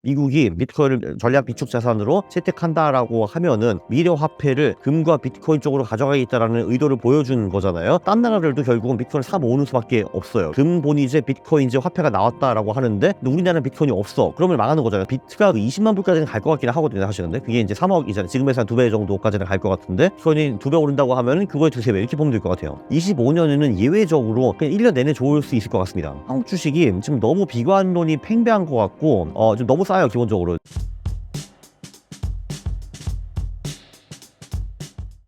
미국이 비트코인을 전략 비축 자산으로 채택한다라고 하면은 미래 화폐를 금과 비트코인 쪽으로 가져가겠다라는 의도를 보여준 거잖아요. 딴 나라들도 결국은 비트코인을 사 모으는 수밖에 없어요. 금본이제 비트코인제 화폐가 나왔다라고 하는데 근데 우리나라는 비트코인이 없어. 그러면 망하는 거잖아요. 비트가 20만 불까지는 갈 것 같기는 하거든요, 사실은. 그게 이제 3억이잖아요. 지금에서 한 2배 정도까지는 갈 것 같은데 비트코인이 2배 오른다고 하면은 그거에 2~3배 이렇게 보면 될 것 같아요. 25년에는 예외적으로 그냥 1년 내내 좋을 수 있을 것 같습니다. 한국 주식이 지금 너무 비관론이 팽배한 것 같고 좀 너무 싸요, 기본적으로.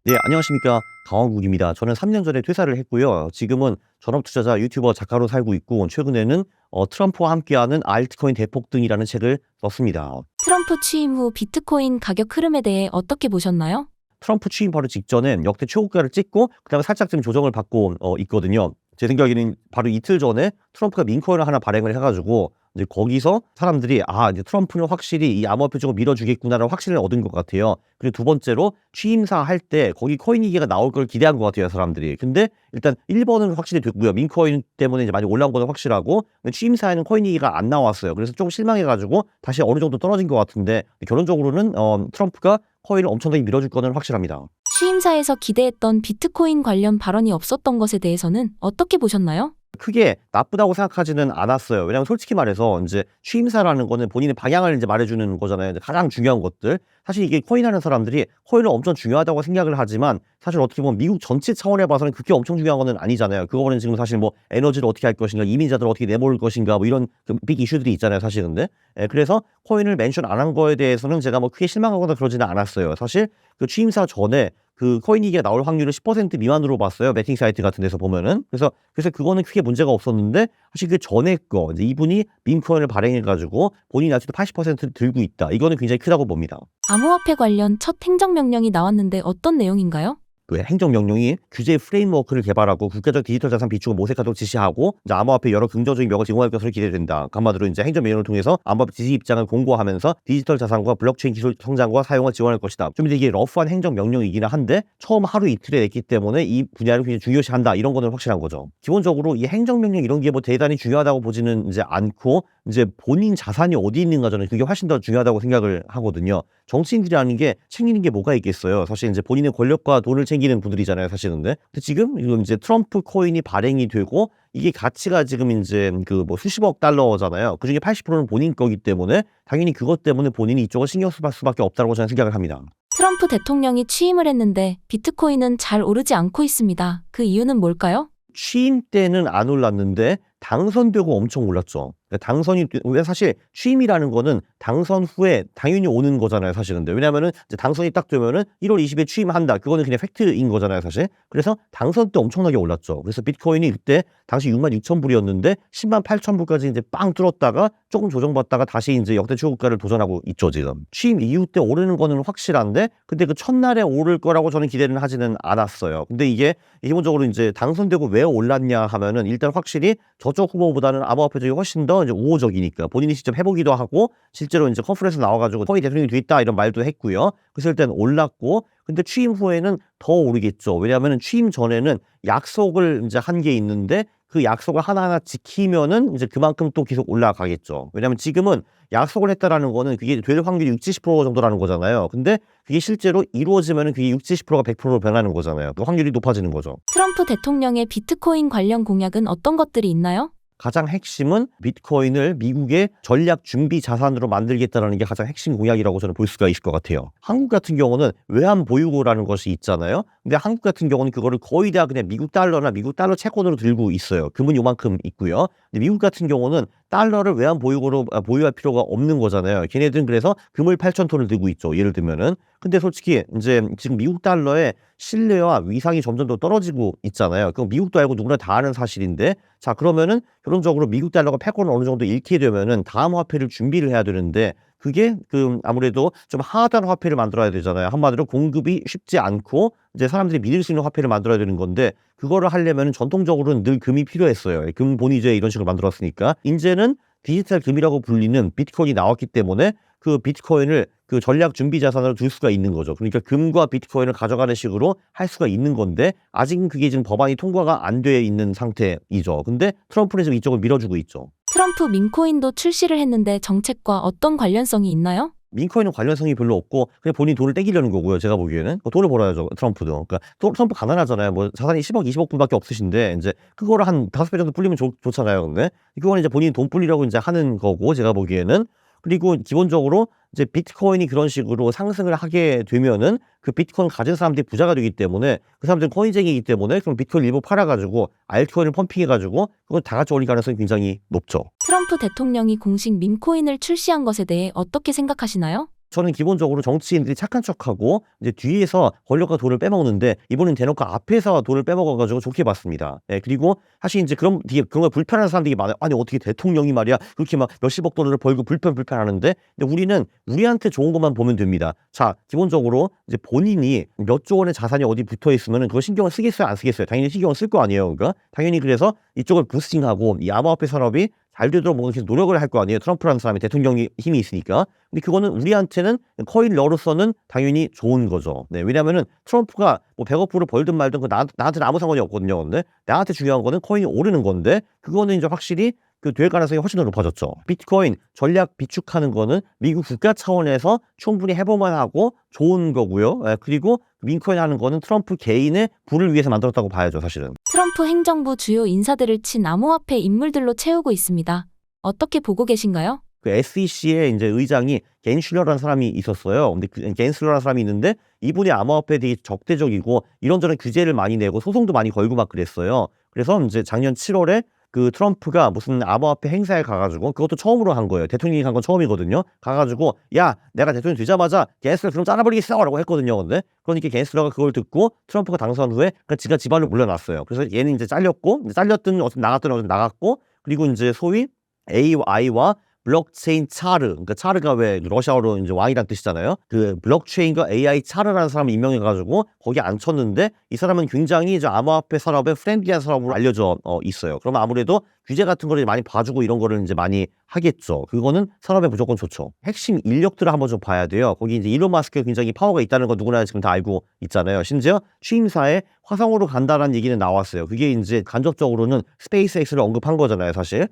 네, 안녕하십니까. 강원국입니다. 저는 3년 전에 퇴사를 했고요. 지금은 전업투자자, 유튜버, 작가로 살고 있고 최근에는 트럼프와 함께하는 알트코인 대폭등이라는 책을 썼습니다. 트럼프 취임 후 비트코인 가격 흐름에 대해 어떻게 보셨나요? 트럼프 취임 바로 직전에 역대 최고가를 찍고 그다음에 살짝 좀 조정을 받고 있거든요. 제 생각에는 바로 이틀 전에 트럼프가 민코인을 하나 발행을 해가지고 이제 거기서 사람들이 이제 트럼프는 확실히 이 암호화폐 쪽으로 밀어주겠구나라는 확신을 얻은 것 같아요. 그리고 두 번째로 취임사 할 때 거기 코인 기계가 나올 걸 기대한 것 같아요, 사람들이. 근데 일단 1번은 확실히 됐고요. 민코인 때문에 이제 많이 올라온 거는 확실하고 근데 취임사에는 코인 기계가 안 나왔어요. 그래서 조금 실망해가지고 다시 어느 정도 떨어진 것 같은데 결론적으로는 트럼프가 코인을 엄청나게 밀어줄 거는 확실합니다. 취임사에서 기대했던 비트코인 관련 발언이 없었던 것에 대해서는 어떻게 보셨나요? 크게 나쁘다고 생각하지는 않았어요. 왜냐하면 솔직히 말해서 이제 취임사라는 거는 본인의 방향을 이제 말해주는 거잖아요. 가장 중요한 것들. 사실 이게 코인하는 사람들이 코인을 엄청 중요하다고 생각을 하지만 사실 어떻게 보면 미국 전체 차원에 봐서는 그렇게 엄청 중요한 거는 아니잖아요. 그거는 지금 사실 뭐 에너지를 어떻게 할 것인가, 이민자들을 어떻게 내몰 것인가, 뭐 이런 빅 이슈들이 있잖아요, 사실. 근데 그래서 코인을 멘션 안 한 거에 대해서는 제가 뭐 크게 실망하거나 그러지는 않았어요. 사실 그 취임사 전에 그 코인 기계가 나올 확률을 10% 미만으로 봤어요. 매팅 사이트 같은 데서 보면은. 그래서 그거는 크게 문제가 없었는데 사실 그 전에 거 이제 이분이 밈코인을 발행해가지고 본인이 아직도 80% 들고 있다. 이거는 굉장히 크다고 봅니다. 암호화폐 관련 첫 행정명령이 나왔는데 어떤 내용인가요? 그 행정명령이 규제 프레임워크를 개발하고 국가적 디지털 자산 비축을 모색하도록 지시하고 이제 암호화폐 여러 긍정적인 명을 제공할 것으로 기대된다. 한마디로 이제 행정명령을 통해서 암호화폐 지지 입장을 공고하면서 디지털 자산과 블록체인 기술 성장과 사용을 지원할 것이다. 좀 이게 러프한 행정명령이긴 한데 처음 하루 이틀에 냈기 때문에 이 분야를 굉장히 중요시한다. 이런 거는 확실한 거죠. 기본적으로 이 행정명령 이런 게 뭐 대단히 중요하다고 보지는 이제 않고 이제 본인 자산이 어디 있는가 저는 그게 훨씬 더 중요하다고 생각을 하거든요. 정치인들이라는 게 챙기는 게 뭐가 있겠어요. 사실 이제 본인의 권력과 돈을 챙기는 분들이잖아요, 사실은. 근데 지금 이제 트럼프 코인이 발행이 되고 이게 가치가 지금 이제 그 뭐 수십억 달러잖아요. 그중에 80%는 본인 거기 때문에 당연히 그것 때문에 본인이 이쪽을 신경 쓸 수밖에 없다고 저는 생각을 합니다. 트럼프 대통령이 취임을 했는데 비트코인은 잘 오르지 않고 있습니다. 그 이유는 뭘까요? 취임 때는 안 올랐는데 당선되고 엄청 올랐죠. 당선이 왜 사실 취임이라는 거는 당선 후에 당연히 오는 거잖아요, 사실. 근데 왜냐면은 이제 당선이 딱 되면은 1월 20일 취임한다. 그거는 그냥 팩트인 거잖아요, 사실. 그래서 당선 때 엄청나게 올랐죠. 그래서 비트코인이 그때 당시 66,000불이었는데 108,000불까지 이제 빵 뚫었다가 조금 조정받다가 다시 이제 역대 최고가를 도전하고 있죠, 지금. 취임 이후 때 오르는 거는 확실한데 근데 그 첫날에 오를 거라고 저는 기대는 하지는 않았어요. 근데 이게 기본적으로 이제 당선되고 왜 올랐냐 하면은 일단 확실히 저쪽 후보보다는 암호화폐 쪽이 훨씬 더 이제 우호적이니까 본인이 직접 해보기도 하고 실제로 이제 컨퍼런스 나와가지고 거의 대통령이 됐다 이런 말도 했고요. 그래서 일단 올랐고 근데 취임 후에는 더 오르겠죠. 왜냐하면 취임 전에는 약속을 이제 한 게 있는데 그 약속을 하나하나 지키면은 이제 그만큼 또 계속 올라가겠죠. 왜냐하면 지금은 약속을 했다라는 거는 그게 될 확률이 60~70% 정도라는 거잖아요. 근데 그게 실제로 이루어지면은 그게 60~70%가 100%로 변하는 거잖아요. 그 확률이 높아지는 거죠. 트럼프 대통령의 비트코인 관련 공약은 어떤 것들이 있나요? 가장 핵심은 비트코인을 미국의 전략 준비 자산으로 만들겠다는 게 가장 핵심 공약이라고 저는 볼 수가 있을 것 같아요. 한국 같은 경우는 외환 보유고라는 것이 있잖아요. 근데 한국 같은 경우는 그거를 거의 다 그냥 미국 달러나 미국 달러 채권으로 들고 있어요. 금은 요만큼 있고요. 근데 미국 같은 경우는 달러를 외환 보유고로 보유할 필요가 없는 거잖아요. 걔네들은 그래서 금을 8,000톤을 들고 있죠. 예를 들면은. 근데 솔직히 이제 지금 미국 달러의 신뢰와 위상이 점점 더 떨어지고 있잖아요. 그거 미국도 알고 누구나 다 아는 사실인데 자 그러면은 결론적으로 미국 달러가 패권을 어느 정도 잃게 되면은 다음 화폐를 준비를 해야 되는데 그게 아무래도 좀 하단 화폐를 만들어야 되잖아요. 한마디로 공급이 쉽지 않고 이제 사람들이 믿을 수 있는 화폐를 만들어야 되는 건데 그거를 하려면 전통적으로는 늘 금이 필요했어요. 금 본위제 이런 식으로 만들었으니까 이제는 디지털 금이라고 불리는 비트코인이 나왔기 때문에 그 비트코인을 그 전략 준비 자산으로 둘 수가 있는 거죠. 그러니까 금과 비트코인을 가져가는 식으로 할 수가 있는 건데 아직은 그게 지금 법안이 통과가 안 돼 있는 상태이죠. 근데 트럼프는 지금 이쪽을 밀어주고 있죠. 트럼프 민코인도 출시를 했는데 정책과 어떤 관련성이 있나요? 민코인은 관련성이 별로 없고 그냥 본인 돈을 떼기려는 거고요. 제가 보기에는 돈을 벌어야죠. 트럼프도. 그러니까 트럼프 가난하잖아요. 뭐 자산이 10억, 20억 분밖에 없으신데 이제 그거를 한 5배 정도 불리면 좋잖아요. 근데 그거는 이제 본인이 돈 불리려고 이제 하는 거고 제가 보기에는. 그리고 기본적으로 이제 비트코인이 그런 식으로 상승을 하게 되면은 그 비트코인 가진 사람들이 부자가 되기 때문에 그 사람들은 코인쟁이이기 때문에 그럼 비트코인 일부 팔아가지고 알트코인을 펌핑해가지고 그걸 다 같이 올릴 가능성이 굉장히 높죠. 트럼프 대통령이 공식 밈코인을 출시한 것에 대해 어떻게 생각하시나요? 저는 기본적으로 정치인들이 착한 척하고 이제 뒤에서 권력과 돈을 빼먹는데 이번엔 대놓고 앞에서 돈을 빼먹어가지고 좋게 봤습니다. 예, 그리고 사실 이제 그런 걸 불편한 사람들이 많아요. 아니 어떻게 대통령이 말이야 그렇게 막 몇십억 달러를 벌고 불편하는데 근데 우리는 우리한테 좋은 것만 보면 됩니다. 자, 기본적으로 이제 본인이 몇 조 원의 자산이 어디 붙어 있으면은 그거 신경을 쓰겠어요, 안 쓰겠어요? 당연히 신경을 쓸 거 아니에요. 그러니까 당연히 그래서 이쪽을 부스팅하고 이 암호화폐 산업이 잘 되도록 뭔가 계속 노력을 할 거 아니에요. 트럼프라는 사람이 대통령이 힘이 있으니까. 근데 그거는 우리한테는 코인러로서는 당연히 좋은 거죠. 네, 왜냐면은 트럼프가 뭐 100억 불을 벌든 말든 그 나한테는 아무 상관이 없거든요. 근데 나한테 중요한 거는 코인이 오르는 건데 그거는 이제 확실히 그 될 가능성이 훨씬 더 높아졌죠. 비트코인 전략 비축하는 거는 미국 국가 차원에서 충분히 해볼만 하고 좋은 거고요. 예, 그리고 민코인 하는 거는 트럼프 개인의 부를 위해서 만들었다고 봐야죠, 사실은. 트럼프 행정부 주요 인사들을 친 암호화폐 인물들로 채우고 있습니다. 어떻게 보고 계신가요? 그 SEC의 이제 의장이 겐슐러라는 사람이 있었어요. 근데 그 겐슐러라는 사람이 있는데 이분이 암호화폐에 되게 적대적이고 이런저런 규제를 많이 내고 소송도 많이 걸고 막 그랬어요. 그래서 이제 작년 7월에 그 트럼프가 무슨 암호화폐 행사에 가가지고 그것도 처음으로 한 거예요. 대통령이 간 건 처음이거든요. 가가지고 야 내가 대통령 되자마자 겐슬러 그럼 잘라버리겠어라고 했거든요. 근데 그러니까 겐슬러가 그걸 듣고 트럼프가 당선 후에 그러니까 지가 집안을 물러났어요. 그래서 얘는 이제 잘렸고 잘렸든 어쨌든 나갔든 어쨌든 나갔고 그리고 이제 소위 AI와 블록체인 차르, 그러니까 차르가 왜 러시아어로 이제 왕이란 뜻이잖아요. 그 블록체인과 AI 차르라는 사람을 임명해가지고 거기 앉혔는데 이 사람은 굉장히 이제 암호화폐 산업의 프렌드리한 사람으로 알려져 있어요. 그러면 아무래도 규제 같은 거를 많이 봐주고 이런 거를 이제 많이 하겠죠. 그거는 산업에 무조건 좋죠. 핵심 인력들을 한번 좀 봐야 돼요. 거기 이제 일론 마스크가 굉장히 파워가 있다는 거 누구나 지금 다 알고 있잖아요. 심지어 취임사에 화성으로 간다라는 얘기는 나왔어요. 그게 이제 간접적으로는 스페이스X를 언급한 거잖아요, 사실.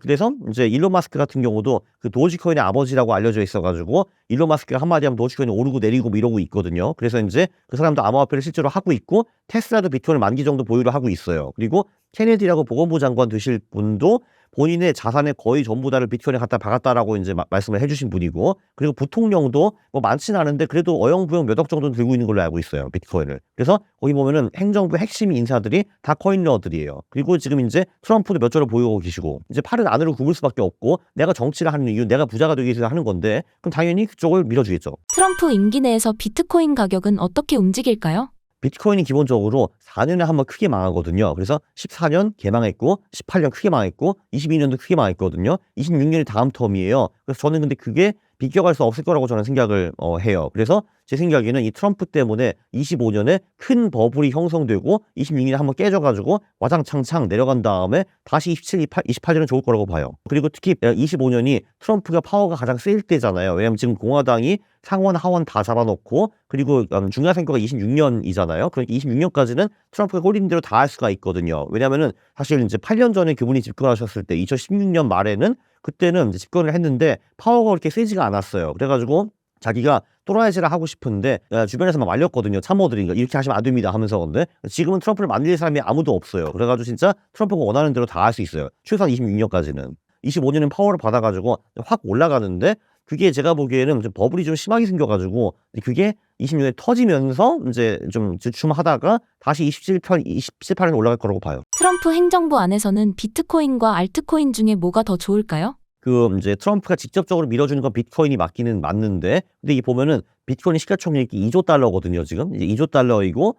그래서 이제 일론 마스크 같은 경우도 그 도지코인의 아버지라고 알려져 있어가지고 일론 마스크가 한마디 하면 도지코인이 오르고 내리고 뭐 이러고 있거든요. 그래서 이제 그 사람도 암호화폐를 실제로 하고 있고 테슬라도 비트코인을 10,000개 정도 보유를 하고 있어요. 그리고 케네디라고 보건부 장관 되실 분도 본인의 자산의 거의 전부 다를 비트코인에 갖다 박았다라고 이제 말씀을 해주신 분이고 그리고 부통령도 뭐 많지는 않은데 그래도 어영부영 몇 억 정도는 들고 있는 걸로 알고 있어요. 비트코인을. 그래서 거기 보면은 행정부 핵심 인사들이 다 코인러들이에요. 그리고 지금 이제 트럼프도 몇 조를 보유하고 계시고 이제 팔은 안으로 굽을 수밖에 없고 내가 정치를 하는 이유 내가 부자가 되기 위해서 하는 건데 그럼 당연히 그쪽을 밀어주겠죠. 트럼프 임기 내에서 비트코인 가격은 어떻게 움직일까요? 비트코인이 기본적으로 4년에 한 번 크게 망하거든요. 그래서 14년 개망했고 18년 크게 망했고 22년도 크게 망했거든요. 26년이 다음 텀이에요. 그래서 저는 근데 그게 비껴갈 수 없을 거라고 저는 생각을 해요. 그래서 제 생각에는 이 트럼프 때문에 25년에 큰 버블이 형성되고 26년에 한번 깨져가지고 와장창창 내려간 다음에 다시 27, 28년은 좋을 거라고 봐요. 그리고 특히 25년이 트럼프가 파워가 가장 세일 때잖아요. 왜냐면 지금 공화당이 상원, 하원 다 잡아놓고 그리고 중간 선거가 26년이잖아요. 그러니까 26년까지는 트럼프가 꼴린 대로 다 할 수가 있거든요. 왜냐면은 사실 이제 8년 전에 그분이 집권하셨을 때 2016년 말에는 그때는 이제 집권을 했는데 파워가 그렇게 세지가 않았어요. 그래가지고 자기가 또라이질을 하고 싶은데 주변에서 막 말렸거든요. 참모들이 이렇게 하시면 안 됩니다 하면서. 근데 지금은 트럼프를 만들 사람이 아무도 없어요. 그래가지고 진짜 트럼프가 원하는 대로 다 할 수 있어요. 최소한 26년까지는. 25년은 파워를 받아가지고 확 올라가는데 그게 제가 보기에는 좀 버블이 좀 심하게 생겨가지고 그게 26년에 터지면서 이제 좀 주춤하다가 다시 28년에 올라갈 거라고 봐요. 트럼프 행정부 안에서는 비트코인과 알트코인 중에 뭐가 더 좋을까요? 그 이제 트럼프가 직접적으로 밀어주는 건 비트코인이 맞기는 맞는데 근데 이 보면은 비트코인 시가총액이 2조 달러거든요. 지금 이제 2조 달러이고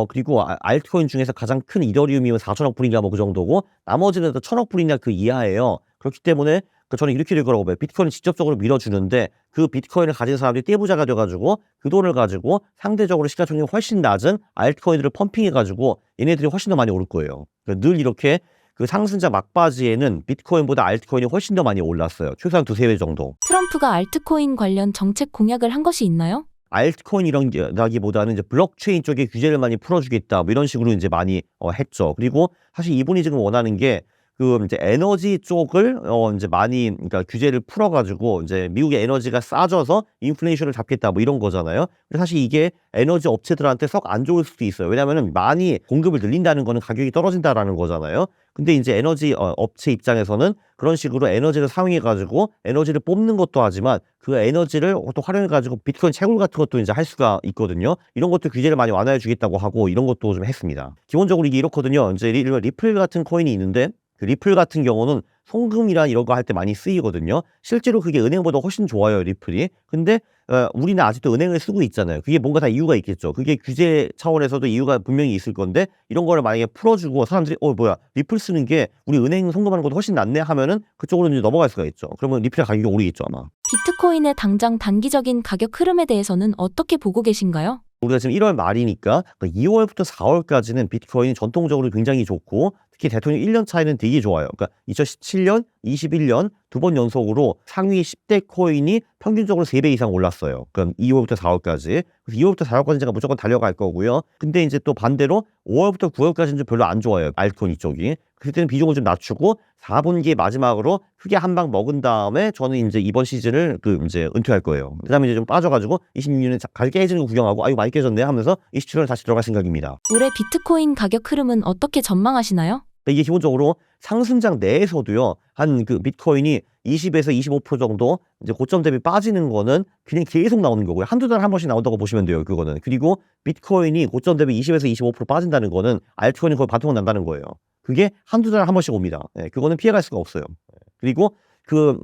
그리고 알트코인 중에서 가장 큰 이더리움이면 4천억 불인가 뭐 그 정도고 나머지는 다 1,000억 불이나 그 이하예요. 그렇기 때문에 저는 이렇게 될 거라고 봐요. 비트코인을 직접적으로 밀어주는데 그 비트코인을 가진 사람들이 떼부자가 돼가지고 그 돈을 가지고 상대적으로 시가총액이 훨씬 낮은 알트코인들을 펌핑해가지고 얘네들이 훨씬 더 많이 오를 거예요. 그러니까 늘 이렇게 그 상승자 막바지에는 비트코인보다 알트코인이 훨씬 더 많이 올랐어요. 최소한 2-3배 정도. 트럼프가 알트코인 관련 정책 공약을 한 것이 있나요? 알트코인이라기보다는 이제 블록체인 쪽에 규제를 많이 풀어주겠다 뭐 이런 식으로 이제 많이 했죠. 그리고 사실 이분이 지금 원하는 게 그 이제 에너지 쪽을 이제 많이 그러니까 규제를 풀어가지고 이제 미국의 에너지가 싸져서 인플레이션을 잡겠다 뭐 이런 거잖아요. 근데 사실 이게 에너지 업체들한테 썩 안 좋을 수도 있어요. 왜냐하면은 많이 공급을 늘린다는 거는 가격이 떨어진다라는 거잖아요. 근데 이제 에너지 업체 입장에서는 그런 식으로 에너지를 사용해가지고 에너지를 뽑는 것도 하지만 그 에너지를 또 활용해가지고 비트코인 채굴 같은 것도 이제 할 수가 있거든요. 이런 것도 규제를 많이 완화해 주겠다고 하고 이런 것도 좀 했습니다. 기본적으로 이게 이렇거든요. 이제 리플 같은 코인이 있는데 그 리플 같은 경우는 송금이랑 이런 거 할 때 많이 쓰이거든요. 실제로 그게 은행보다 훨씬 좋아요, 리플이. 근데 우리는 아직도 은행을 쓰고 있잖아요. 그게 뭔가 다 이유가 있겠죠. 그게 규제 차원에서도 이유가 분명히 있을 건데 이런 거를 만약에 풀어주고 사람들이 뭐야 리플 쓰는 게 우리 은행 송금하는 것도 훨씬 낫네 하면은 그쪽으로 이제 넘어갈 수가 있죠. 그러면 리플의 가격이 오르겠죠 아마. 비트코인의 당장 단기적인 가격 흐름에 대해서는 어떻게 보고 계신가요? 우리가 지금 1월 말이니까 2월부터 4월까지는 비트코인이 전통적으로 굉장히 좋고 특히 대통령 1년 차이는 되게 좋아요. 그러니까 2017년, 21년 두 번 연속으로 상위 10대 코인이 평균적으로 3배 이상 올랐어요. 그럼 2월부터 4월까지. 그래서 2월부터 4월까지 제가 무조건 달려갈 거고요. 근데 이제 또 반대로 5월부터 9월까지는 좀 별로 안 좋아요. 알트코인 이쪽이. 그때는 비중을 좀 낮추고 4분기 마지막으로 크게 한 방 먹은 다음에 저는 이제 이번 시즌을 이제 은퇴할 거예요. 그다음에 이제 좀 빠져가지고 26년에 가격 깨지는 거 구경하고 아유 많이 깨졌네 하면서 27년에 다시 들어갈 생각입니다. 올해 비트코인 가격 흐름은 어떻게 전망하시나요? 이게 기본적으로 상승장 내에서도요, 한 그 비트코인이 20에서 25% 정도 이제 고점 대비 빠지는 거는 그냥 계속 나오는 거고요. 한두 달에 한 번씩 나온다고 보시면 돼요, 그거는. 그리고 비트코인이 고점 대비 20에서 25% 빠진다는 거는 알트코인이 거의 반토막 난다는 거예요. 그게 한두 달에 한 번씩 옵니다. 예, 그거는 피해갈 수가 없어요. 그리고 그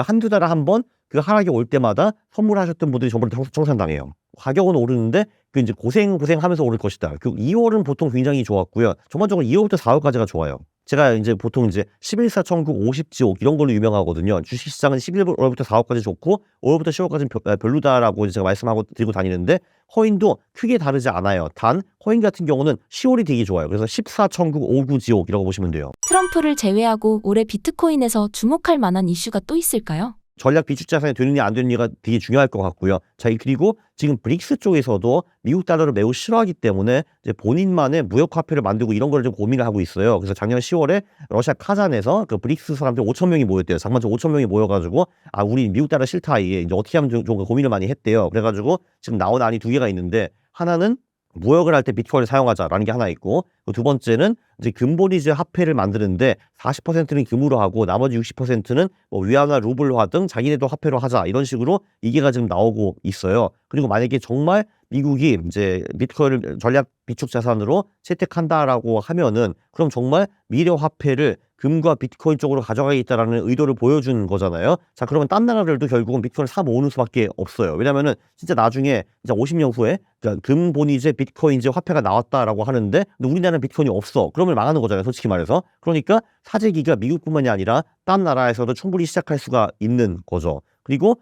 한두 달에 한 번 그 하락이 올 때마다 선물하셨던 분들이 전부 다 청산당해요. 가격은 오르는데 그 이제 고생하면서 오를 것이다. 그 2월은 보통 굉장히 좋았고요. 전반적으로 2월부터 4월까지가 좋아요. 제가 이제 보통 이제 11사 천국 50지옥 이런 걸로 유명하거든요. 주식시장은 11월부터 4월까지 좋고 5월부터 10월까지는 별로다라고 제가 말씀하고 드리고 다니는데 코인도 크게 다르지 않아요. 단 코인 같은 경우는 10월이 되게 좋아요. 그래서 14 천국 59지옥이라고 보시면 돼요. 트럼프를 제외하고 올해 비트코인에서 주목할 만한 이슈가 또 있을까요? 전략 비축 자산이 되느냐 안 되느냐가 되게 중요할 것 같고요. 자, 그리고 지금 브릭스 쪽에서도 미국 달러를 매우 싫어하기 때문에 이제 본인만의 무역 화폐를 만들고 이런 걸 좀 고민을 하고 있어요. 그래서 작년 10월에 러시아 카잔에서 그 브릭스 사람들 5천 명이 모였대요. 장만적 5천 명이 모여가지고 우리 미국 달러 싫다 이게 이제 어떻게 하면 좋은가 고민을 많이 했대요. 그래가지고 지금 나온 안이 두 개가 있는데 하나는 무역을 할 때 비트코인을 사용하자라는 게 하나 있고 두 번째는 이제 금보리즈 화폐를 만드는데 40%는 금으로 하고 나머지 60%는 뭐 위안화 루블화 등 자기네도 화폐로 하자 이런 식으로 이게가 지금 나오고 있어요. 그리고 만약에 정말 미국이 이제 비트코인을 전략 비축 자산으로 채택한다라고 하면은 그럼 정말 미래 화폐를 금과 비트코인 쪽으로 가져가겠다라는 의도를 보여준 거잖아요. 자, 그러면 딴 나라들도 결국은 비트코인을 사 모으는 수밖에 없어요. 왜냐면은 진짜 나중에 진짜 50년 후에 그러니까 금본이제 비트코인제 화폐가 나왔다라고 하는데 근데 우리나라는 비트코인이 없어. 그러면 망하는 거잖아요. 솔직히 말해서. 그러니까 사재기가 미국뿐만이 아니라 딴 나라에서도 충분히 시작할 수가 있는 거죠. 그리고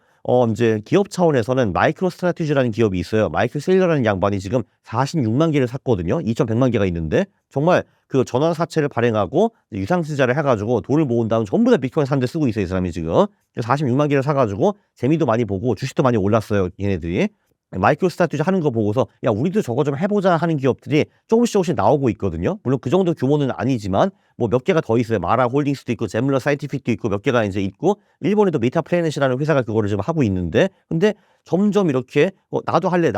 이제 기업 차원에서는 마이크로 스트래티지라는 기업이 있어요. 마이클 세일러라는 양반이 지금 46만 개를 샀거든요. 2,100만 개가 있는데 정말 그 전환 사채를 발행하고 유상증자를 해가지고 돈을 모은 다음 전부 다 비트코인 사는데 쓰고 있어요. 이 사람이 지금 46만 개를 사가지고 재미도 많이 보고 주식도 많이 올랐어요. 얘네들이. 마이크로 스트래티지 하는 거 보고서 야 우리도 저거 좀 해보자 하는 기업들이 조금씩 나오고 있거든요. 물론 그 정도 규모는 아니지만 뭐 몇 개가 더 있어요. 마라 홀딩스도 있고 제물러 사이언티픽도 있고 몇 개가 이제 있고 일본에도 메타플래닛이라는 회사가 그거를 지금 하고 있는데 근데 점점 이렇게 나도 할래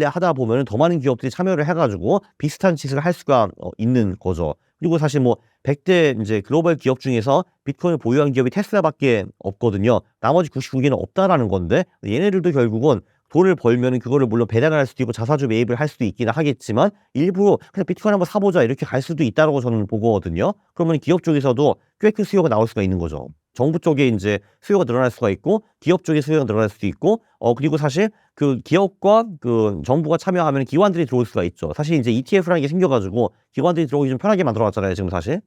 하다 보면 더 많은 기업들이 참여를 해가지고 비슷한 짓을 할 수가 있는 거죠. 그리고 사실 뭐 100대 이제 글로벌 기업 중에서 비트코인을 보유한 기업이 테슬라밖에 없거든요. 나머지 99개는 없다라는 건데 얘네들도 결국은 돈을 벌면은 그거를 물론 배당을 할 수도 있고 자사주 매입을 할 수도 있긴 하겠지만 일부러 그냥 비트코인 한번 사보자 이렇게 갈 수도 있다고 저는 보거든요. 그러면 기업 쪽에서도 꽤 큰 수요가 나올 수가 있는 거죠. 정부 쪽에 이제 수요가 늘어날 수가 있고 기업 쪽에 수요가 늘어날 수도 있고 그리고 사실 그 기업과 그 정부가 참여하면 기관들이 들어올 수가 있죠. 사실 이제 ETF라는 게 생겨가지고 기관들이 들어오기 좀 편하게 만들어놨잖아요. 지금 사실.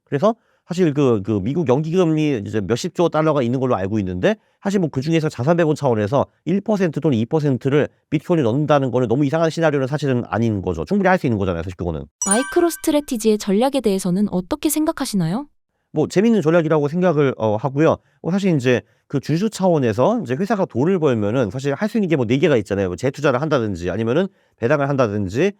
사실 그 미국 연기금리 이제 몇십조 달러가 있는 걸로 알고 있는데 사실 뭐 그 중에서 자산 배분 차원에서 1% 또는 2%를 비트코인에 넣는다는 거는 너무 이상한 시나리오는 사실은 아닌 거죠. 충분히 할 수 있는 거잖아요. 사실 그거는. 마이크로 스트래티지의 전략에 대해서는 어떻게 생각하시나요? 뭐 재밌는 전략이라고 생각을 하고요. 사실 이제 그 주주 차원에서 이제 회사가 돈을 벌면은 사실 할 수 있는 게 뭐 네 개가 있잖아요. 뭐 재투자를 한다든지 아니면은 배당을 한다든지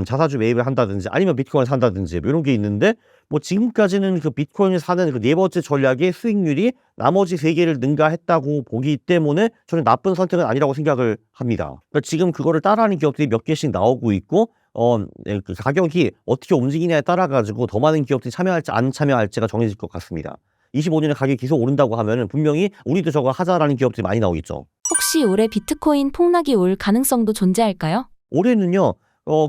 자사주 매입을 한다든지 아니면 비트코인을 산다든지 뭐 이런 게 있는데 뭐 지금까지는 그 비트코인을 사는 그 네 번째 전략의 수익률이 나머지 세 개를 능가했다고 보기 때문에 저는 나쁜 선택은 아니라고 생각을 합니다. 그러니까 지금 그거를 따라하는 기업들이 몇 개씩 나오고 있고 그 가격이 어떻게 움직이냐에 따라 가지고 더 많은 기업들이 참여할지 안 참여할지가 정해질 것 같습니다. 25년에 가격이 계속 오른다고 하면은 분명히 우리도 저거 하자라는 기업들이 많이 나오겠죠. 혹시 올해 비트코인 폭락이 올 가능성도 존재할까요? 올해는요,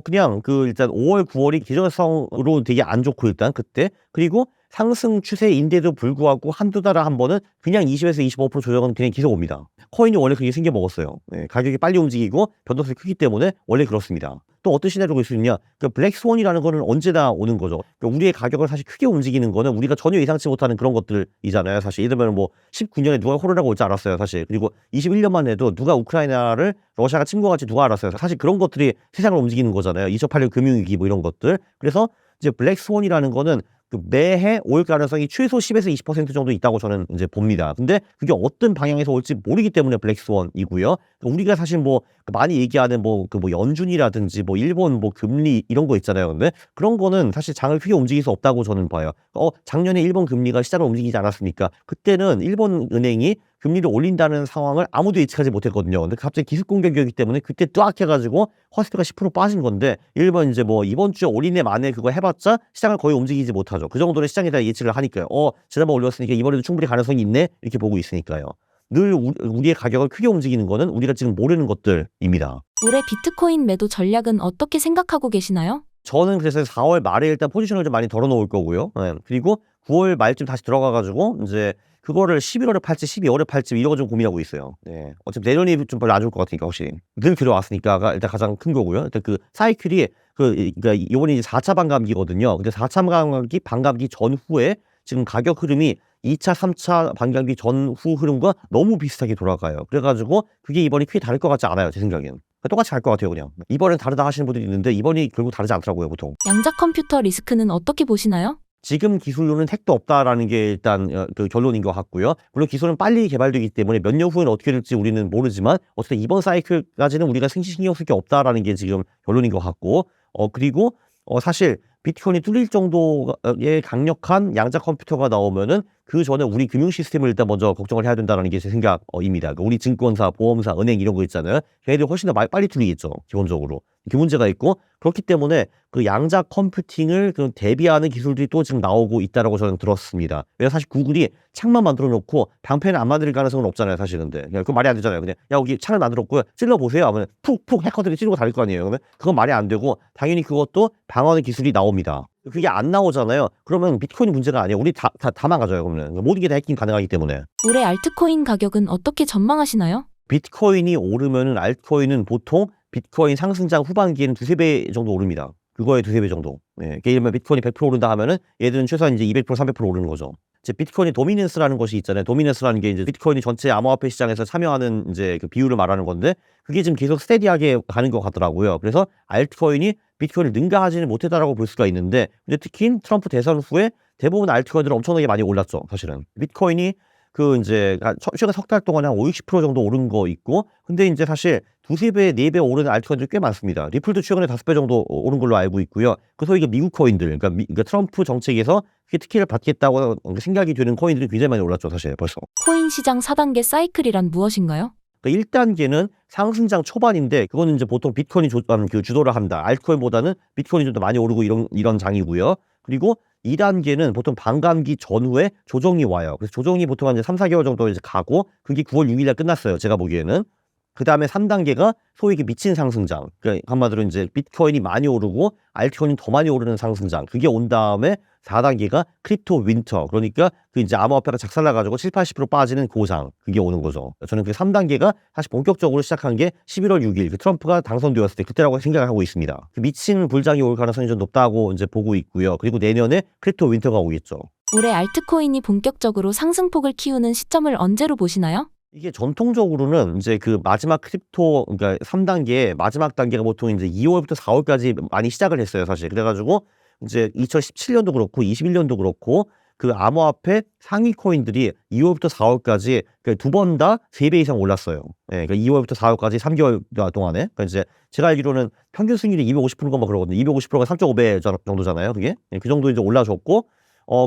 그냥 일단 5월, 9월이 계절성으로 되게 안 좋고 일단 그때 그리고 상승 추세인데도 불구하고 한두 달에 한 번은 그냥 20에서 25% 조정은 그냥 계속 옵니다. 코인이 원래 그게 생겨 먹었어요. 네, 가격이 빨리 움직이고 변동성이 크기 때문에 원래 그렇습니다. 또 어떤 시나리오가 있을 수 있냐? 블랙 스원이라는 거는 언제나 오는 거죠. 우리의 가격을 사실 크게 움직이는 거는 우리가 전혀 예상치 못하는 그런 것들이잖아요. 사실 예를 들면 뭐 19년에 누가 코로나가 올 줄 알았어요. 사실 그리고 21년만 해도 누가 우크라이나를 러시아가 침공할지 누가 알았어요. 사실 그런 것들이 세상을 움직이는 거잖아요. 2008년 금융위기 뭐 이런 것들. 그래서 이제 블랙 스원이라는 거는 매해 올 가능성이 최소 10에서 20% 정도 있다고 저는 이제 봅니다. 근데 그게 어떤 방향에서 올지 모르기 때문에 블랙스원이고요. 우리가 사실 뭐 많이 얘기하는 뭐 연준이라든지 뭐 일본 뭐 금리 이런 거 있잖아요. 근데 그런 거는 사실 장을 크게 움직일 수 없다고 저는 봐요. 작년에 일본 금리가 시장을 움직이지 않았습니까? 그때는 일본 은행이 금리를 올린다는 상황을 아무도 예측하지 못했거든요. 근데 갑자기 기습 공격이었기 때문에 그때 뚜악 해가지고 코스피가 10% 빠진 건데 일본 이제 뭐 이번 주에 올인에 만에 그거 해봤자 시장을 거의 움직이지 못하죠. 그 정도는 시장에 대한 예측을 하니까요. 지난번 올렸으니까 이번에도 충분히 가능성이 있네 이렇게 보고 있으니까요. 늘 우리의 가격을 크게 움직이는 거는 우리가 지금 모르는 것들입니다. 올해 비트코인 매도 전략은 어떻게 생각하고 계시나요? 저는 그래서 4월 말에 일단 포지션을 좀 많이 덜어놓을 거고요. 네. 그리고 9월 말쯤 다시 들어가가지고 이제 그거를 11월에 팔지 12월에 팔지 이런 거 좀 고민하고 있어요. 네. 어차피 내년이 좀 별로 안 좋을 것 같으니까 확실히 늘 그려왔으니까가 일단 가장 큰 거고요. 일단 그 사이클이 그러니까 이번에 이제 4차 반감기거든요. 근데 4차 반감기 전후에 지금 가격 흐름이 2차, 3차 반감기 전후 흐름과 너무 비슷하게 돌아가요. 그래가지고 그게 이번이 크게 다를 것 같지 않아요. 제 생각엔. 똑같이 갈 것 같아요. 그냥. 이번엔 다르다 하시는 분들이 있는데 이번이 결국 다르지 않더라고요. 보통. 양자 컴퓨터 리스크는 어떻게 보시나요? 지금 기술로는 택도 없다라는 게 일단 그 결론인 것 같고요. 물론 기술은 빨리 개발되기 때문에 몇 년 후에는 어떻게 될지 우리는 모르지만 어쨌든 이번 사이클까지는 우리가 신경 쓸 게 없다라는 게 지금 결론인 것 같고 그리고 사실 비트코인이 뚫릴 정도의 강력한 양자 컴퓨터가 나오면은 그 전에 우리 금융 시스템을 일단 먼저 걱정을 해야 된다는 게 제 생각입니다. 그러니까 우리 증권사, 보험사, 은행 이런 거 있잖아요. 걔네들이 훨씬 더 빨리 뚫리겠죠. 기본적으로. 그 문제가 있고 그렇기 때문에 그 양자 컴퓨팅을 대비하는 기술들이 또 지금 나오고 있다라고 저는 들었습니다. 왜냐면 사실 구글이 창만 만들어 놓고 방패는 안 만들 가능성은 없잖아요. 사실 근데 그건 말이 안 되잖아요. 그냥 여기 창을 만들었고요. 찔러 보세요. 하면 푹푹 해커들이 찌르고 다닐 거 아니에요. 그러면 그건 말이 안 되고 당연히 그것도 방어하는 기술이 나옵니다. 그게 안 나오잖아요. 그러면 비트코인이 문제가 아니에요. 우리 다 망가져요. 그러면 모든 게 다 해킹 가능하기 때문에. 올해 알트코인 가격은 어떻게 전망하시나요? 비트코인이 오르면은 알트코인은 보통 비트코인 상승장 후반기에는 두세 배 정도 오릅니다. 그거에 두세 배 정도. 네. 예를 들면 비트코인이 100% 오른다 하면은 얘들은 최소한 이제 200%, 300% 오르는 거죠. 이제 비트코인의 도미넌스라는 것이 있잖아요. 도미넌스라는 게 이제 비트코인이 전체 암호화폐 시장에서 참여하는 이제 그 비율을 말하는 건데 그게 지금 계속 스테디하게 가는 것 같더라고요. 그래서 알트코인이 비트코인을 능가하지는 못했다라고 볼 수가 있는데 근데 특히 트럼프 대선 후에 대부분 알트코인들은 엄청나게 많이 올랐죠. 사실은. 비트코인이 이제 최근 석 달 동안에 한 50, 60% 정도 오른 거 있고 근데 이제 사실 두세 배, 네 배 오르는 알트코인들이 꽤 많습니다. 리플도 최근에 5배 정도 오른 걸로 알고 있고요. 그래서 이게 미국 코인들, 그러니까 트럼프 정책에서 특혜를 받겠다고 생각이 되는 코인들이 굉장히 많이 올랐죠, 사실 벌써. 코인 시장 4단계 사이클이란 무엇인가요? 그러니까 1단계는 상승장 초반인데 그거는 이제 보통 비트코인이 주도를 한다. 알트코인보다는 비트코인이 좀 더 많이 오르고 이런 장이고요. 그리고 2단계는 보통 반감기 전후에 조정이 와요. 그래서 조정이 보통 한 이제 3, 4개월 정도 이제 가고 그게 9월 6일에 끝났어요. 제가 보기에는. 그다음에 3단계가 소위 미친 상승장. 그러니까 한마디로 이제 비트코인이 많이 오르고 알트코인이 더 많이 오르는 상승장. 그게 온 다음에 4단계가 크립토 윈터. 그러니까 이제 암호화폐가 작살나가지고 7, 80% 빠지는 고장. 그게 오는 거죠. 저는 그 3단계가 사실 본격적으로 시작한 게 11월 6일 트럼프가 당선되었을 때 그때라고 생각하고 있습니다. 미친 불장이 올 가능성이 좀 높다고 이제 보고 있고요. 그리고 내년에 크립토 윈터가 오겠죠. 올해 알트코인이 본격적으로 상승폭을 키우는 시점을 언제로 보시나요? 이게 전통적으로는 이제 그 마지막 크립토, 그러니까 3단계, 마지막 단계가 보통 이제 2월부터 4월까지 많이 시작을 했어요, 사실. 그래가지고 이제 2017년도 그렇고 21년도 그렇고 그 암호화폐 상위 코인들이 2월부터 4월까지 두 번 다 3배 이상 올랐어요. 예, 그러니까 2월부터 4월까지 3개월 동안에. 그러니까 이제 제가 알기로는 평균 수익률이 250%가 막 그러거든요. 250%가 3.5배 정도잖아요. 그게. 예, 그 정도 이제 올라줬고,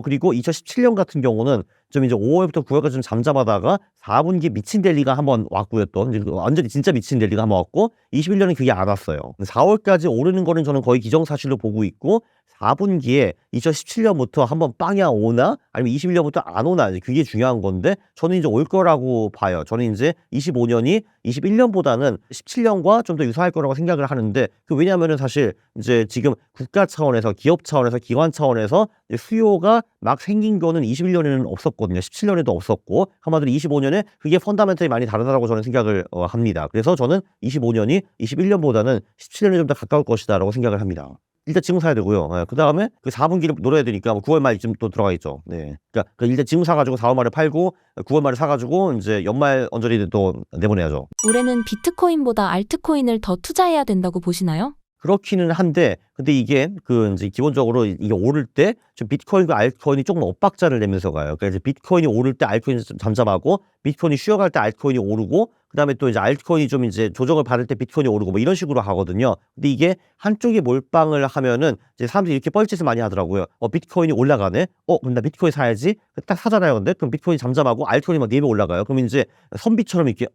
그리고 2017년 같은 경우는 좀 이제 5월부터 9월까지 좀 잠잠하다가 4분기 미친 랠리가 한번 왔고요. 또 이제 완전히 진짜 미친 랠리가 한번 왔고, 21년은 그게 안 왔어요. 4월까지 오르는 거는 저는 거의 기정사실로 보고 있고, 4분기에 2017년부터 한번 빵야 오나 아니면 21년부터 안 오나, 그게 중요한 건데 저는 이제 올 거라고 봐요. 저는 이제 25년이 21년보다는 17년과 좀 더 유사할 거라고 생각을 하는데, 왜냐하면은 사실 이제 지금 국가 차원에서, 기업 차원에서, 기관 차원에서 수요가 막 생긴 거는 21년에는 없었거든요. 17년에도 없었고, 한마디로 25년에 그게 펀다멘털이 많이 다르다고 저는 생각을 합니다. 그래서 저는 25년이 21년보다는 17년에 좀 더 가까울 것이다라고 생각을 합니다. 일단 지금 사야 되고요. 예, 그 다음에 그 4분기를 노려야 되니까 9월 말쯤 또 들어가 있죠. 네. 그러니까 일단 지금 사가지고 4월 말에 팔고 9월 말에 사가지고 이제 연말 언저리 또 내보내야죠. 올해는 비트코인보다 알트코인을 더 투자해야 된다고 보시나요? 그렇기는 한데, 근데 이게 이제 기본적으로 이게 오를 때 좀 비트코인과 알트코인이 조금 엇박자를 내면서 가요. 그러니까 이제 비트코인이 오를 때 알트코인이 좀 잠잠하고, 비트코인이 쉬어갈 때 알트코인이 오르고, 그다음에 또 이제 알트코인이 좀 이제 조정을 받을 때 비트코인이 오르고, 뭐 이런 식으로 가거든요. 근데 이게 한쪽에 몰빵을 하면은 이제 사람들이 이렇게 뻘짓을 많이 하더라고요. 비트코인이 올라가네. 그럼 나 비트코인 사야지. 딱 사잖아요. 근데 그럼 비트코인이 잠잠하고 알트코인이 막 4배 올라가요. 그럼 이제 선비처럼 이렇게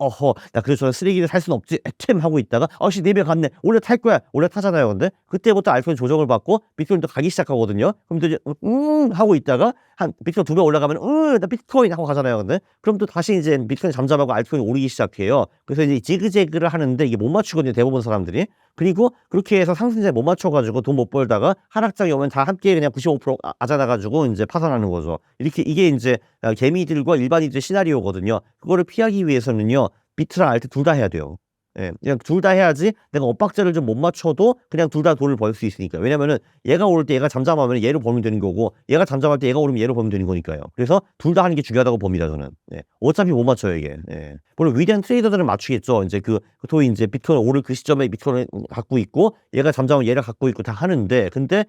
나 그래서 저는 쓰레기를 살 수는 없지. 템 하고 있다가 4배 갔네. 원래 탈 거야. 원래 타잖아요. 근데 그때부터 알트코인 조정을 받고 비트코인도 가기 시작하거든요. 그럼 또 이제 하고 있다가 한 비트코인 2배 올라가면 나 비트코인 하고 가잖아요. 근데 그럼 또 다시 이제 비트코인 잠잠하고 알트코인 오르기 시작해요. 그래서 이제 지그재그를 하는데 이게 못 맞추거든요. 대부분 사람들이. 그리고 그렇게 해서 상승세에 못 맞춰가지고 돈 못 벌다가 하락장이 오면 다 함께 그냥 95% 아자나가지고 이제 파산하는 거죠. 이게 이제 개미들과 일반인들의 시나리오거든요. 그거를 피하기 위해서는요, 비트랑 알트 둘 다 해야 돼요. 예, 그냥 둘 다 해야지 내가 엇박자를 좀 못 맞춰도 그냥 둘 다 돈을 벌 수 있으니까. 왜냐면은 얘가 오를 때 얘가 잠잠하면 얘를 벌면 되는 거고, 얘가 잠잠할 때 얘가 오르면 얘를 벌면 되는 거니까요. 그래서 둘 다 하는 게 중요하다고 봅니다, 저는. 예, 어차피 못 맞춰요, 이게. 예. 물론 위대한 트레이더들은 맞추겠죠. 이제 또 이제 비트코인 오를 그 시점에 비트코인을 갖고 있고, 얘가 잠잠하면 얘를 갖고 있고 다 하는데, 근데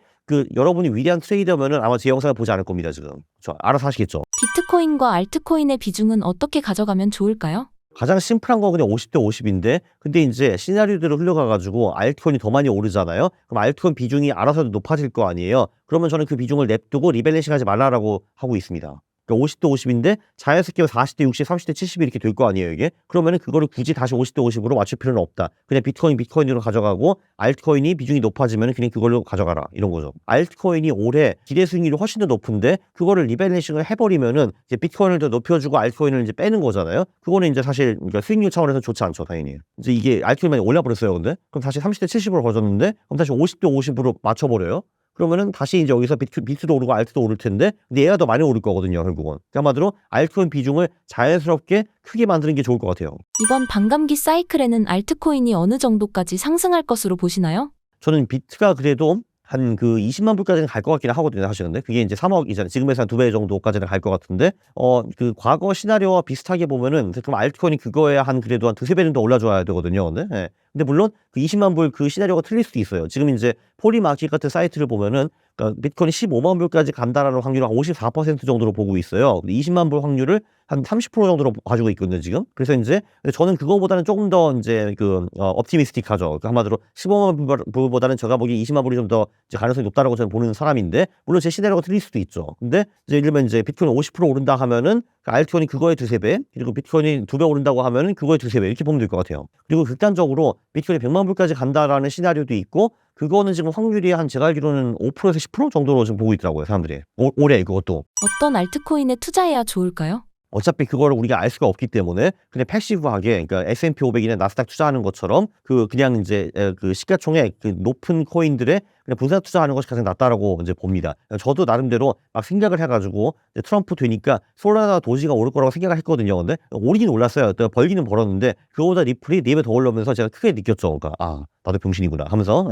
여러분이 위대한 트레이더면은 아마 제 영상을 보지 않을 겁니다, 지금. 알아서 하시겠죠. 비트코인과 알트코인의 비중은 어떻게 가져가면 좋을까요? 가장 심플한 거 그냥 50대 50인데, 근데 이제 시나리오대로 흘러가가지고 알트코인이 더 많이 오르잖아요. 그럼 알트코인 비중이 알아서 높아질 거 아니에요. 그러면 저는 그 비중을 냅두고 리밸런싱 하지 말라라고 하고 있습니다. 그러니까 50대 50인데 자연스럽게 40대 60, 30대 70 이렇게 될 거 아니에요, 이게. 그러면은 그거를 굳이 다시 50대 50으로 맞출 필요는 없다. 그냥 비트코인으로 가져가고, 알트코인이 비중이 높아지면 그냥 그걸로 가져가라, 이런 거죠. 알트코인이 올해 기대 수익률이 훨씬 더 높은데 그거를 리밸런싱을 해버리면은 이제 비트코인을 더 높여주고 알트코인을 이제 빼는 거잖아요. 그거는 이제 사실 그러니까 수익률 차원에서 좋지 않죠, 당연히. 이제 이게 알트코인이 많이 올라버렸어요, 근데. 그럼 다시 30대 70으로 거졌는데, 그럼 다시 50대 50으로 맞춰버려요. 그러면은 다시 이제 여기서 비트도 오르고 알트도 오를 텐데, 근데 얘가 더 많이 오를 거거든요, 결국은. 한마디로 알트코인 비중을 자연스럽게 크게 만드는 게 좋을 것 같아요. 이번 반감기 사이클에는 알트코인이 어느 정도까지 상승할 것으로 보시나요? 저는 비트가 그래도 한 20만 불까지는 갈 것 같기는 하거든요, 사실. 근데 그게 이제 3억이잖아요. 지금에서 한 2배 정도까지는 갈 것 같은데, 과거 시나리오와 비슷하게 보면은, 그럼 알트코인이 그거에 그래도 한 2-3배 정도 올라줘야 되거든요, 근데. 예. 근데 물론 20만 불 시나리오가 틀릴 수도 있어요. 지금 이제 포리마켓 같은 사이트를 보면은, 그러니까 비트코인이 15만 불까지 간다라는 확률을 한 54% 정도로 보고 있어요. 20만 불 확률을 한 30% 정도로 가지고 있거든요, 지금. 그래서 이제 저는 그거보다는 조금 더 이제 옵티미스틱하죠. 그러니까 한마디로 15만 불보다는 제가 보기에 20만 불이 좀 더 가능성이 높다라고 저는 보는 사람인데, 물론 제 시나리오가 틀릴 수도 있죠. 근데 이제 예를 들면 이제 비트코인 50% 오른다 하면은 알트코인이 그거에 2-3배, 그리고 비트코인이 2배 오른다고 하면은 그거에 2-3배, 이렇게 보면 될 것 같아요. 그리고 극단적으로 비트코인이 100만 불까지 간다라는 시나리오도 있고, 그거는 지금 확률이 제가 알기로는 5%에서 10% 정도로 지금 보고 있더라고요, 사람들이. 올해 그것도. 어떤 알트코인에 투자해야 좋을까요? 어차피 그거를 우리가 알 수가 없기 때문에 그냥 패시브하게, 그러니까 S&P 500이나 나스닥 투자하는 것처럼 그냥 이제 시가총액 높은 코인들에 그냥 분산 투자하는 것이 가장 낫다라고 이제 봅니다. 저도 나름대로 막 생각을 해가지고 트럼프 되니까 솔라나 도지가 오를 거라고 생각을 했거든요. 근데 오르긴 올랐어요. 벌기는 벌었는데 그거보다 리플이 4배 더 올라오면서 제가 크게 느꼈죠. 그러니까 나도 병신이구나 하면서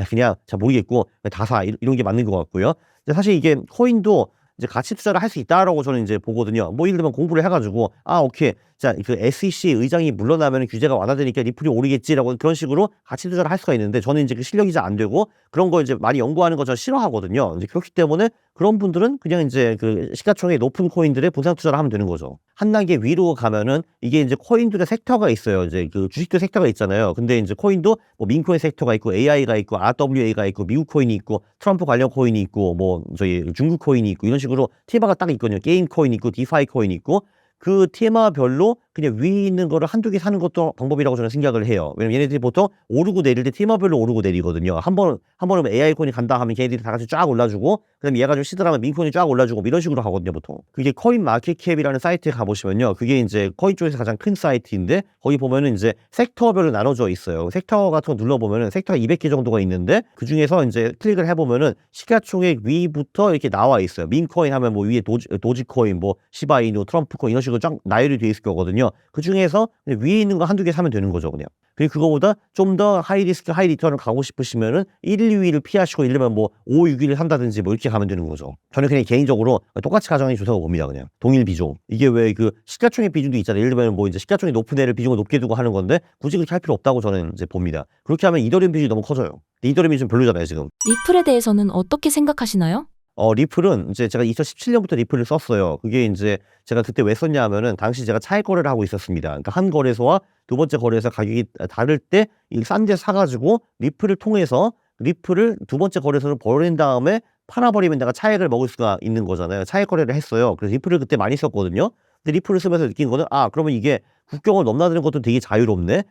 그냥 잘 모르겠고 다 사, 이런 게 맞는 것 같고요. 사실 이게 코인도 이제 가치 투자를 할 수 있다라고 저는 이제 보거든요. 뭐 예를 들면 공부를 해가지고 오케이, 자, 그 SEC 의장이 물러나면 규제가 완화되니까 리플이 오르겠지라고 그런 식으로 가치 투자를 할 수가 있는데 저는 이제 그 실력이 잘 안 되고 그런 거 이제 많이 연구하는 거 저 싫어하거든요. 이제 그렇기 때문에 그런 분들은 그냥 이제 그 시가총액 높은 코인들에 분산 투자를 하면 되는 거죠. 한 단계 위로 가면은 이게 이제 코인들의 섹터가 있어요. 이제 그 주식도 섹터가 있잖아요. 근데 이제 코인도 뭐 민코인 섹터가 있고 AI가 있고 RWA가 있고 미국 코인이 있고 트럼프 관련 코인이 있고 뭐 저희 중국 코인이 있고 이런 식으로 테마가 딱 있거든요. 게임 코인 있고 디파이 코인 있고 그 테마별로 그냥 위에 있는 거를 한두 개 사는 것도 방법이라고 저는 생각을 해요. 왜냐면 얘네들이 보통 오르고 내릴 때 테마별로 오르고 내리거든요. 한 번은 AI 코인이 간다 하면 걔네들이 다 같이 쫙 올라주고 그다음에 얘가 좀 시들하면 민코인이 쫙 올라주고 뭐 이런 식으로 하거든요, 보통. 그게 코인 마켓캡이라는 사이트에 가보시면요. 그게 이제 코인 쪽에서 가장 큰 사이트인데 거기 보면은 이제 섹터별로 나눠져 있어요. 섹터 같은 거 눌러보면은 섹터가 200개 정도가 있는데 그 중에서 이제 클릭을 해보면은 시가총액 위부터 이렇게 나와 있어요. 민코인 하면 뭐 위에 도지코인, 뭐 시바이누, 트럼프 코인 이런 식으로 쫙 나열이 돼 있을 거거든요. 그 중에서 위에 있는 거 한두 개 사면 되는 거죠, 그냥. 그리고 그거보다 좀 더 하이 리스크, 하이 리턴을 가고 싶으시면은 1, 2위를 피하시고 예를 들면 뭐 5, 6위를 산다든지 뭐 이렇게 가면 되는 거죠. 저는 그냥 개인적으로 똑같이 가져가는 게 좋다고 봅니다, 그냥. 동일 비중. 이게 왜 그 시가총액 비중도 있잖아요. 예를 들면 뭐 이제 시가총액 높은 애를 비중을 높게 두고 하는 건데 굳이 그렇게 할 필요 없다고 저는 이제 봅니다. 그렇게 하면 이더리움 비중이 너무 커져요. 이더리움이 좀 별로잖아요, 지금. 리플에 대해서는 어떻게 생각하시나요? 리플은 이제 제가 2017년부터 리플을 썼어요. 그게 이제 제가 그때 왜 썼냐 하면은 당시 제가 차익 거래를 하고 있었습니다. 그러니까 한 거래소와 두 번째 거래소 가격이 다를 때 이 싼 데 사가지고 리플을 통해서 리플을 두 번째 거래소를 버린 다음에 팔아버리면 내가 차익을 먹을 수가 있는 거잖아요. 차익 거래를 했어요. 그래서 리플을 그때 많이 썼거든요. 근데 리플을 쓰면서 느낀 거는 그러면 이게 국경을 넘나드는 것도 되게 자유롭네.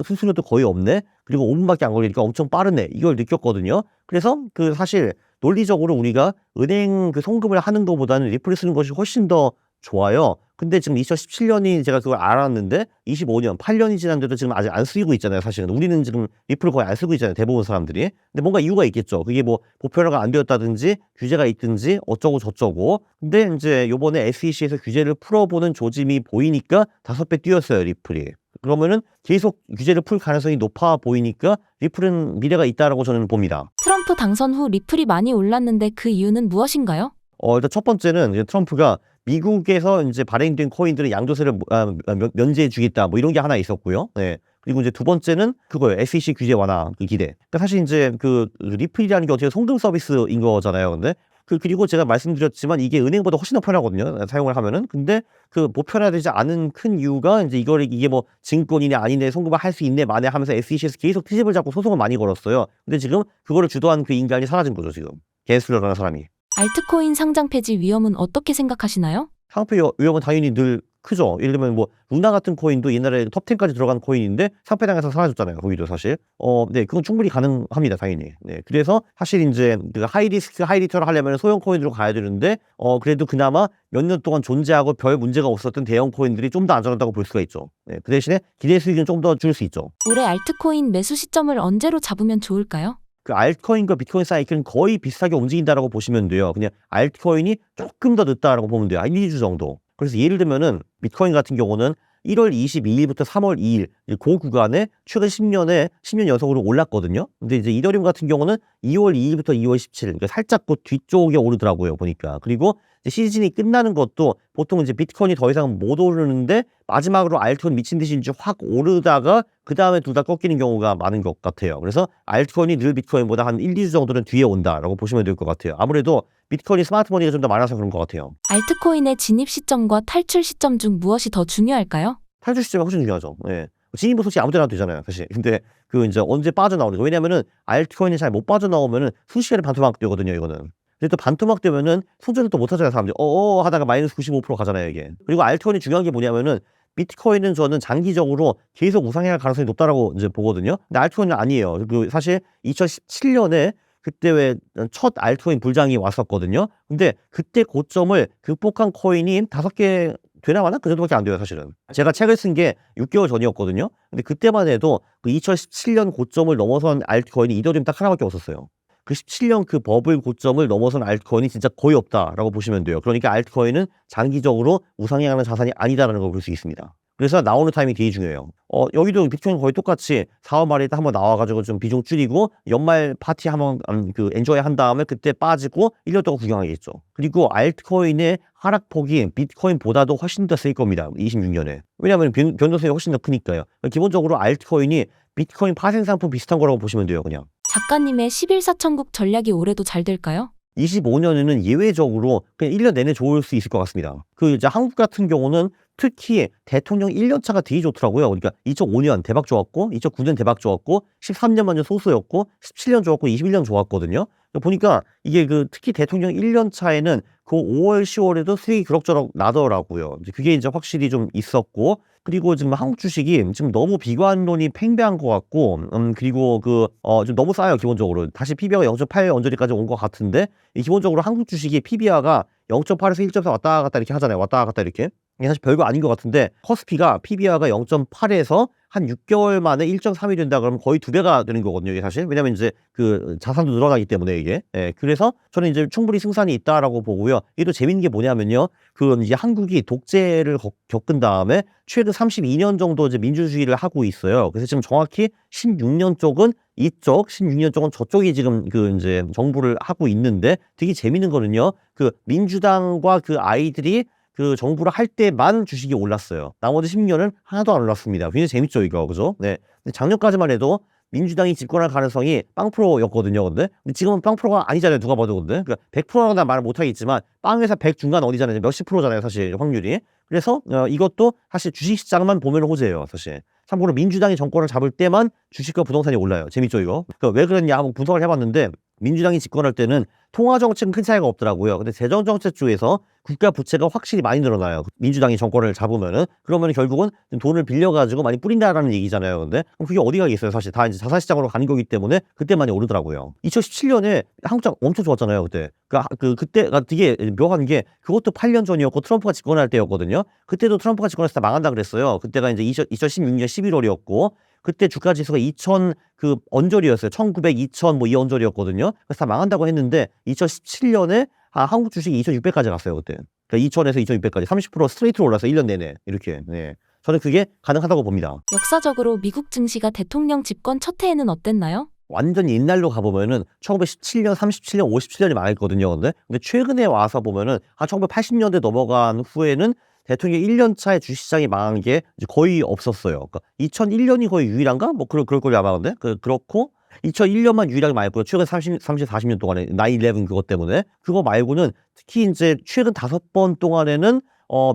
수수료도 거의 없네. 그리고 5분밖에 안 걸리니까 엄청 빠르네. 이걸 느꼈거든요. 그래서 그 사실 논리적으로 우리가 은행 그 송금을 하는 것보다는 리플을 쓰는 것이 훨씬 더 좋아요. 근데 지금 2017년이 제가 그걸 알았는데 25년, 8년이 지났는데도 지금 아직 안 쓰이고 있잖아요, 사실은. 우리는 지금 리플을 거의 안 쓰고 있잖아요, 대부분 사람들이. 근데 뭔가 이유가 있겠죠. 그게 뭐 보편화가 안 되었다든지 규제가 있든지 어쩌고 저쩌고. 근데 이제 요번에 SEC에서 규제를 풀어보는 조짐이 보이니까 5배 뛰었어요, 리플이. 그러면은 계속 규제를 풀 가능성이 높아 보이니까 리플은 미래가 있다라고 저는 봅니다. 트럼프 당선 후 리플이 많이 올랐는데 그 이유는 무엇인가요? 일단 첫 번째는 이제 트럼프가 미국에서 이제 발행된 코인들은 양도세를 면제해 주겠다 뭐 이런 게 하나 있었고요. 네. 그리고 이제 두 번째는 그거예요. SEC 규제 완화 그 기대. 그러니까 사실 이제 그 리플이라는 게 어떻게 송금 서비스인 거잖아요. 근데 그리고 제가 말씀드렸지만 이게 은행보다 훨씬 더 편하거든요. 사용을 하면은. 근데 그 보편화되지 않은 큰 이유가 이제 이게 뭐 증권이냐 아니네 송금을 할 수 있네 마네 하면서 SEC에서 계속 트집을 잡고 소송을 많이 걸었어요. 근데 지금 그거를 주도한 그 인간이 사라진 거죠, 지금. 게스러라는 사람이. 알트코인 상장 폐지 위험은 어떻게 생각하시나요? 상표 위험은 당연히 늘 크죠. 예를 들면 뭐 루나 같은 코인도 옛날에 톱10까지 들어간 코인인데 상폐당해서 사라졌잖아요. 거기도 사실. 네, 그건 충분히 가능합니다, 당연히. 네, 그래서 사실 이제 그 하이 리스크 하이 리턴을 하려면 소형 코인으로 가야 되는데 그래도 그나마 몇 년 동안 존재하고 별 문제가 없었던 대형 코인들이 좀 더 안전하다고 볼 수가 있죠. 네, 그 대신에 기대 수익은 좀 더 줄 수 있죠. 올해 알트코인 매수 시점을 언제로 잡으면 좋을까요? 그 알트코인과 비트코인 사이클은 거의 비슷하게 움직인다라고 보시면 돼요. 그냥 알트코인이 조금 더 늦다라고 보면 돼요. 한 2주 정도. 그래서 예를 들면은 비트코인 같은 경우는 1월 22일부터 3월 2일 그 구간에 최근 10년 연속으로 올랐거든요. 근데 이제 이더리움 같은 경우는 2월 2일부터 2월 17일 그러니까 살짝 그 뒤쪽에 오르더라고요, 보니까. 그리고 이제 시즌이 끝나는 것도 보통 이제 비트코인이 더 이상 못 오르는데 마지막으로 알트코인 미친 듯이 이제 확 오르다가 그 다음에 둘 다 꺾이는 경우가 많은 것 같아요. 그래서 알트코인이 늘 비트코인보다 한 1, 2주 정도는 뒤에 온다라고 보시면 될 것 같아요. 아무래도 비트코인이 스마트머니가 좀 더 많아서 그런 것 같아요. 알트코인의 진입 시점과 탈출 시점 중 무엇이 더 중요할까요? 탈출 시점이 훨씬 중요하죠. 예. 진입은 솔직히 아무 데나 되잖아요, 사실. 근데 그 이제 언제 빠져나오는 거. 왜냐면은 알트코인이 잘 못 빠져나오면은 순식간에 반토막 되거든요, 이거는. 근데 또 반토막 되면은 손절을 또 못 하잖아요, 사람들이. 하다가 마이너스 95% 가잖아요, 이게. 그리고 알트코인이 중요한 게 뭐냐면은 비트코인은 저는 장기적으로 계속 우상향할 가능성이 높다라고 이제 보거든요. 근데 알트코인은 아니에요. 그 사실 2017년에 그때 왜 첫 알트코인 불장이 왔었거든요. 근데 그때 고점을 극복한 코인이 5개 되나 마나? 그 정도밖에 안 돼요, 사실은. 제가 책을 쓴 게 6개월 전이었거든요. 근데 그때만 해도 그 2017년 고점을 넘어선 알트코인이 이더리움 딱 하나밖에 없었어요. 그 17년 그 버블 고점을 넘어선 알트코인이 진짜 거의 없다라고 보시면 돼요. 그러니까 알트코인은 장기적으로 우상향하는 자산이 아니다라는 걸 볼 수 있습니다. 그래서 나오는 타이밍이 되게 중요해요. 여기도 비트코인 거의 똑같이 4월 말에 한번 나와가지고 좀 비중 줄이고 연말 파티 한번 엔조이 한 다음에 그때 빠지고 1년 동안 구경하겠죠. 그리고 알트코인의 하락폭이 비트코인보다도 훨씬 더 세일 겁니다. 26년에. 왜냐하면 변동성이 훨씬 더 크니까요. 기본적으로 알트코인이 비트코인 파생 상품 비슷한 거라고 보시면 돼요, 그냥. 작가님의 11사 천국 전략이 올해도 잘 될까요? 25년에는 예외적으로 그냥 1년 내내 좋을 수 있을 것 같습니다. 이제 한국 같은 경우는 특히 대통령 1년차가 되게 좋더라고요. 그러니까 2005년 대박 좋았고, 2009년 대박 좋았고, 13년 완전 소수였고, 17년 좋았고, 21년 좋았거든요. 보니까 이게 특히 대통령 1년차에는 그 5월, 10월에도 수익이 그럭저럭 나더라고요. 그게 이제 확실히 좀 있었고, 그리고 지금 한국 주식이 지금 너무 비관론이 팽배한 것 같고, 그리고 좀 너무 싸요, 기본적으로. 다시 PBR가 0.8 언저리까지 온 것 같은데, 기본적으로 한국 주식이 PBR가 0.8에서 1.4 왔다 갔다 이렇게 하잖아요. 왔다 갔다 이렇게. 이게 사실 별거 아닌 것 같은데, 커스피가 PBR가 0.8에서 한 6개월 만에 1.3이 된다 그러면 거의 2배가 되는 거거든요, 이게 사실. 왜냐면 이제 자산도 늘어나기 때문에 이게. 예, 그래서 저는 이제 충분히 승산이 있다라고 보고요. 이게 또 재밌는 게 뭐냐면요. 이제 한국이 독재를 겪은 다음에 최근 32년 정도 이제 민주주의를 하고 있어요. 그래서 지금 정확히 16년 쪽은 이쪽, 16년 쪽은 저쪽이 지금 이제 정부를 하고 있는데 되게 재밌는 거는요. 민주당과 아이들이 정부를 할 때만 주식이 올랐어요. 나머지 10년은 하나도 안 올랐습니다. 굉장히 재밌죠, 이거. 그죠? 네. 근데 작년까지만 해도 민주당이 집권할 가능성이 0%였거든요, 근데 지금은 0%가 아니잖아요, 누가 봐도. 근데 100%라고는 말을 못하겠지만 빵에서 100 중간 어디잖아요, 몇십 프로잖아요, 사실 확률이. 그래서 이것도 사실 주식시장만 보면 호재예요, 사실. 참고로 민주당이 정권을 잡을 때만 주식과 부동산이 올라요. 재밌죠, 이거? 왜 그랬냐 한번 분석을 해봤는데, 민주당이 집권할 때는 통화정책은 큰 차이가 없더라고요. 근데 재정정책 쪽에서 국가 부채가 확실히 많이 늘어나요. 민주당이 정권을 잡으면은. 그러면 결국은 돈을 빌려가지고 많이 뿌린다라는 얘기잖아요. 근데 그럼 그게 어디 가겠어요, 사실. 다 이제 자산시장으로 가는 거기 때문에 그때 많이 오르더라고요. 2017년에 한국장 엄청 좋았잖아요, 그때. 그때가 되게 묘한 게 그것도 8년 전이었고 트럼프가 집권할 때였거든요. 그때도 트럼프가 집권했을 때 망한다 그랬어요. 그때가 이제 2016년 11월이었고 그때 주가 지수가 2000 언저리였어요. 1900, 2000 이 언저리였거든요. 그래서 다 망한다고 했는데 2017년에 한국 주식이 2600까지 갔어요, 그때. 그러니까 2000에서 2600까지 30% 스트레이트로 올랐어요. 1년 내내. 이렇게. 네. 저는 그게 가능하다고 봅니다. 역사적으로 미국 증시가 대통령 집권 첫 해에는 어땠나요? 완전 옛날로 가보면은 1917년, 37년, 57년이 많았거든요. 근데 최근에 와서 보면은 한 1980년대 넘어간 후에는 대통령 1년 차에 주식시장이 망한 게 이제 거의 없었어요. 그러니까 2001년이 거의 유일한가? 그럴 걸요, 아마. 근데 그렇고 2001년만 유일하게 망했고요. 최근 40년 동안에 9/11 그것 때문에. 그거 말고는 특히 이제 최근 5번 동안에는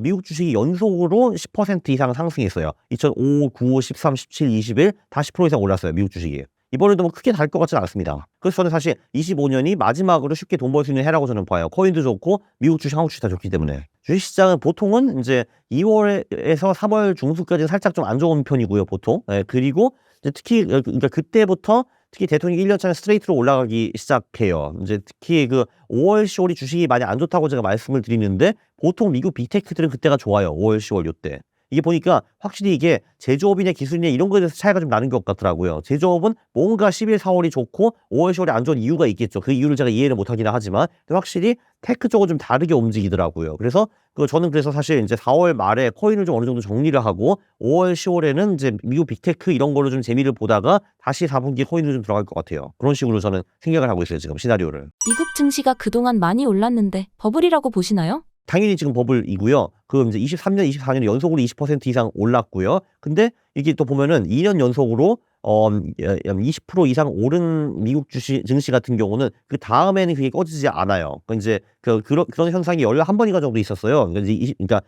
미국 주식이 연속으로 10% 이상 상승했어요. 2005, 9, 13, 17, 21 다 10% 이상 올랐어요, 미국 주식이. 이번에도 크게 다를 것 같지는 않습니다. 그래서 저는 사실 25년이 마지막으로 쉽게 돈 벌 수 있는 해라고 저는 봐요. 코인도 좋고 미국 주식, 한국 주식 다 좋기 때문에. 주식시장은 보통은 이제 2월에서 3월 중순까지는 살짝 좀 안 좋은 편이고요, 보통. 네, 그리고 이제 특히 그러니까 그때부터 특히 대통령 1년 차는 스트레이트로 올라가기 시작해요. 이제 특히 5월, 10월이 주식이 많이 안 좋다고 제가 말씀을 드리는데 보통 미국 빅테크들은 그때가 좋아요. 5월, 10월 요때. 이게 보니까 확실히 이게 제조업이냐 기술이냐 이런 거에 대해서 차이가 좀 나는 것 같더라고요. 제조업은 뭔가 11, 4월이 좋고 5월, 10월이 안 좋은 이유가 있겠죠. 그 이유를 제가 이해를 못 하긴 하지만 확실히 테크 쪽은 좀 다르게 움직이더라고요. 그래서 저는 그래서 사실 이제 4월 말에 코인을 좀 어느 정도 정리를 하고 5월, 10월에는 이제 미국 빅테크 이런 거로 좀 재미를 보다가 다시 4분기 코인으로 좀 들어갈 것 같아요. 그런 식으로 저는 생각을 하고 있어요, 지금 시나리오를. 미국 증시가 그동안 많이 올랐는데 버블이라고 보시나요? 당연히 지금 버블이고요. 이제 23년, 24년 연속으로 20% 이상 올랐고요. 근데 이게 또 보면은 2년 연속으로 20% 이상 오른 미국 증시 같은 경우는 그 다음에는 그게 꺼지지 않아요. 그러니까 이제 그런 현상이 원래 한 번인가 정도 있었어요. 그러니까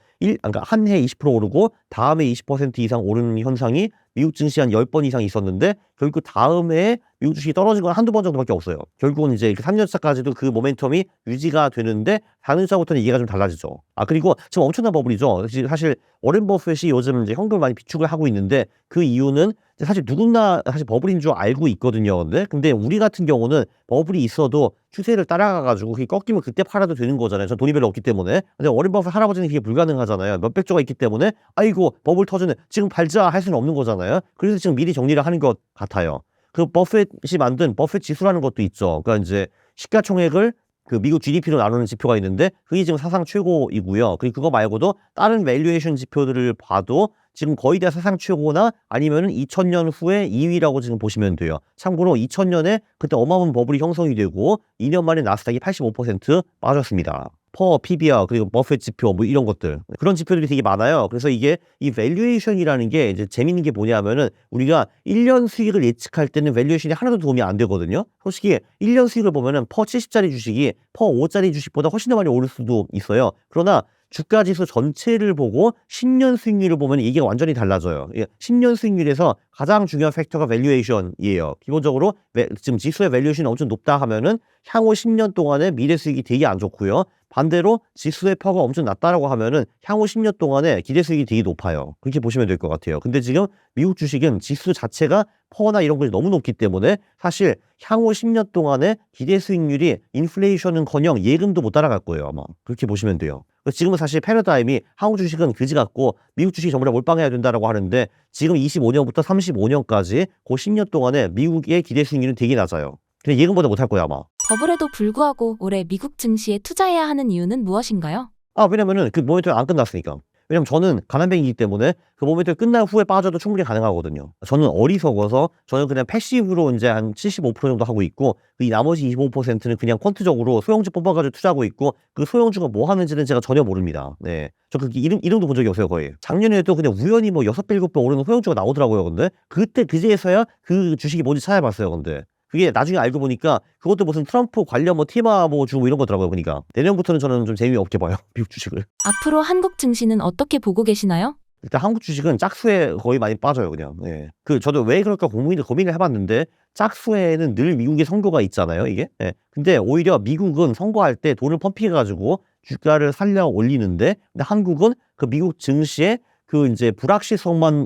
한 해 20% 오르고 다음에 20% 이상 오르는 현상이 미국 증시 한 10번 이상 있었는데 결국 그 다음에 미국 주식이 떨어진 건 한두 번 정도밖에 없어요. 결국은 이제 3년차까지도 그 모멘텀이 유지가 되는데 4년차부터는 이해가 좀 달라지죠. 그리고 지금 엄청난 버블이죠. 사실 워렌 버핏이 요즘 이제 현금을 많이 비축을 하고 있는데 그 이유는 사실 누구나 사실 버블인 줄 알고 있거든요. 근데 우리 같은 경우는 버블이 있어도 추세를 따라가가지고 그게 꺾이면 그때 팔아도 되는 거잖아요. 전 돈이 별로 없기 때문에. 근데 워렌 버핏 할아버지는 그게 불가능하잖아요. 몇백 조가 있기 때문에 아이고 버블 터지네. 지금 팔자 할 수는 없는 거잖아요. 그래서 지금 미리 정리를 하는 것 같아요. 버핏이 만든 버핏 지수라는 것도 있죠. 그러니까 이제 시가총액을 그 미국 GDP로 나누는 지표가 있는데 그게 지금 사상 최고이고요. 그리고 그거 말고도 다른 밸류에이션 지표들을 봐도 지금 거의 다 사상 최고나 아니면은 2000년 후에 2위라고 지금 보시면 돼요. 참고로 2000년에 그때 어마어마한 버블이 형성이 되고 2년 만에 나스닥이 85% 빠졌습니다. 퍼, PBR, 그리고 버핏 지표, 뭐 이런 것들. 그런 지표들이 되게 많아요. 그래서 이게 이 밸류에이션이라는 게 이제 재밌는 게 뭐냐면은 우리가 1년 수익을 예측할 때는 밸류에이션이 하나도 도움이 안 되거든요. 솔직히 1년 수익을 보면은 퍼 70짜리 주식이 퍼 5짜리 주식보다 훨씬 더 많이 오를 수도 있어요. 그러나 주가 지수 전체를 보고 10년 수익률을 보면 이게 완전히 달라져요. 10년 수익률에서 가장 중요한 팩터가 밸류에이션이에요. 기본적으로 지금 지수의 밸류에이션이 엄청 높다 하면은 향후 10년 동안에 미래 수익이 되게 안 좋고요. 반대로 지수의 퍼가 엄청 낮다라고 하면은 향후 10년 동안에 기대 수익이 되게 높아요. 그렇게 보시면 될 것 같아요. 근데 지금 미국 주식은 지수 자체가 퍼나 이런 것이 너무 높기 때문에 사실 향후 10년 동안에 기대 수익률이 인플레이션은커녕 예금도 못 따라갈 거예요. 아마 그렇게 보시면 돼요. 지금은 사실 패러다임이 한국 주식은 그지 같고 미국 주식이 전부 다 몰빵해야 된다라고 하는데 지금 25년부터 35년까지 그 10년 동안에 미국의 기대 수익률은 되게 낮아요. 그냥 예금보다 못할 거야 아마. 버블에도 불구하고 올해 미국 증시에 투자해야 하는 이유는 무엇인가요? 왜냐면은 그 모멘텀이 안 끝났으니까. 왜냐면 저는 가난뱅이기 때문에 그 모멘텀이 끝난 후에 빠져도 충분히 가능하거든요. 저는 어리석어서 저는 그냥 패시브로 이제 한 75% 정도 하고 있고 이 나머지 25%는 그냥 퀀트적으로 소형주 뽑아가지고 투자하고 있고 그 소형주가 뭐 하는지는 제가 전혀 모릅니다. 네. 저 그 이름도 본 적이 없어요, 거의. 작년에도 그냥 우연히 뭐 6배, 7배 오르는 소형주가 나오더라고요, 근데. 그때 그제서야 그 주식이 뭔지 찾아봤어요, 근데. 그게 나중에 알고 보니까 그것도 무슨 트럼프 관련 뭐 테마 뭐 주고 이런 거더라고요, 보니까. 내년부터는 저는 좀 재미없게 봐요, 미국 주식을. 앞으로 한국 증시는 어떻게 보고 계시나요? 일단 한국 주식은 짝수에 거의 많이 빠져요, 그냥. 예. 저도 왜 그럴까 고민을 해봤는데, 짝수에는 늘 미국의 선거가 있잖아요, 이게. 예. 근데 오히려 미국은 선거할 때 돈을 펌핑해가지고 주가를 살려 올리는데, 근데 한국은 그 미국 증시에 그 이제 불확실성만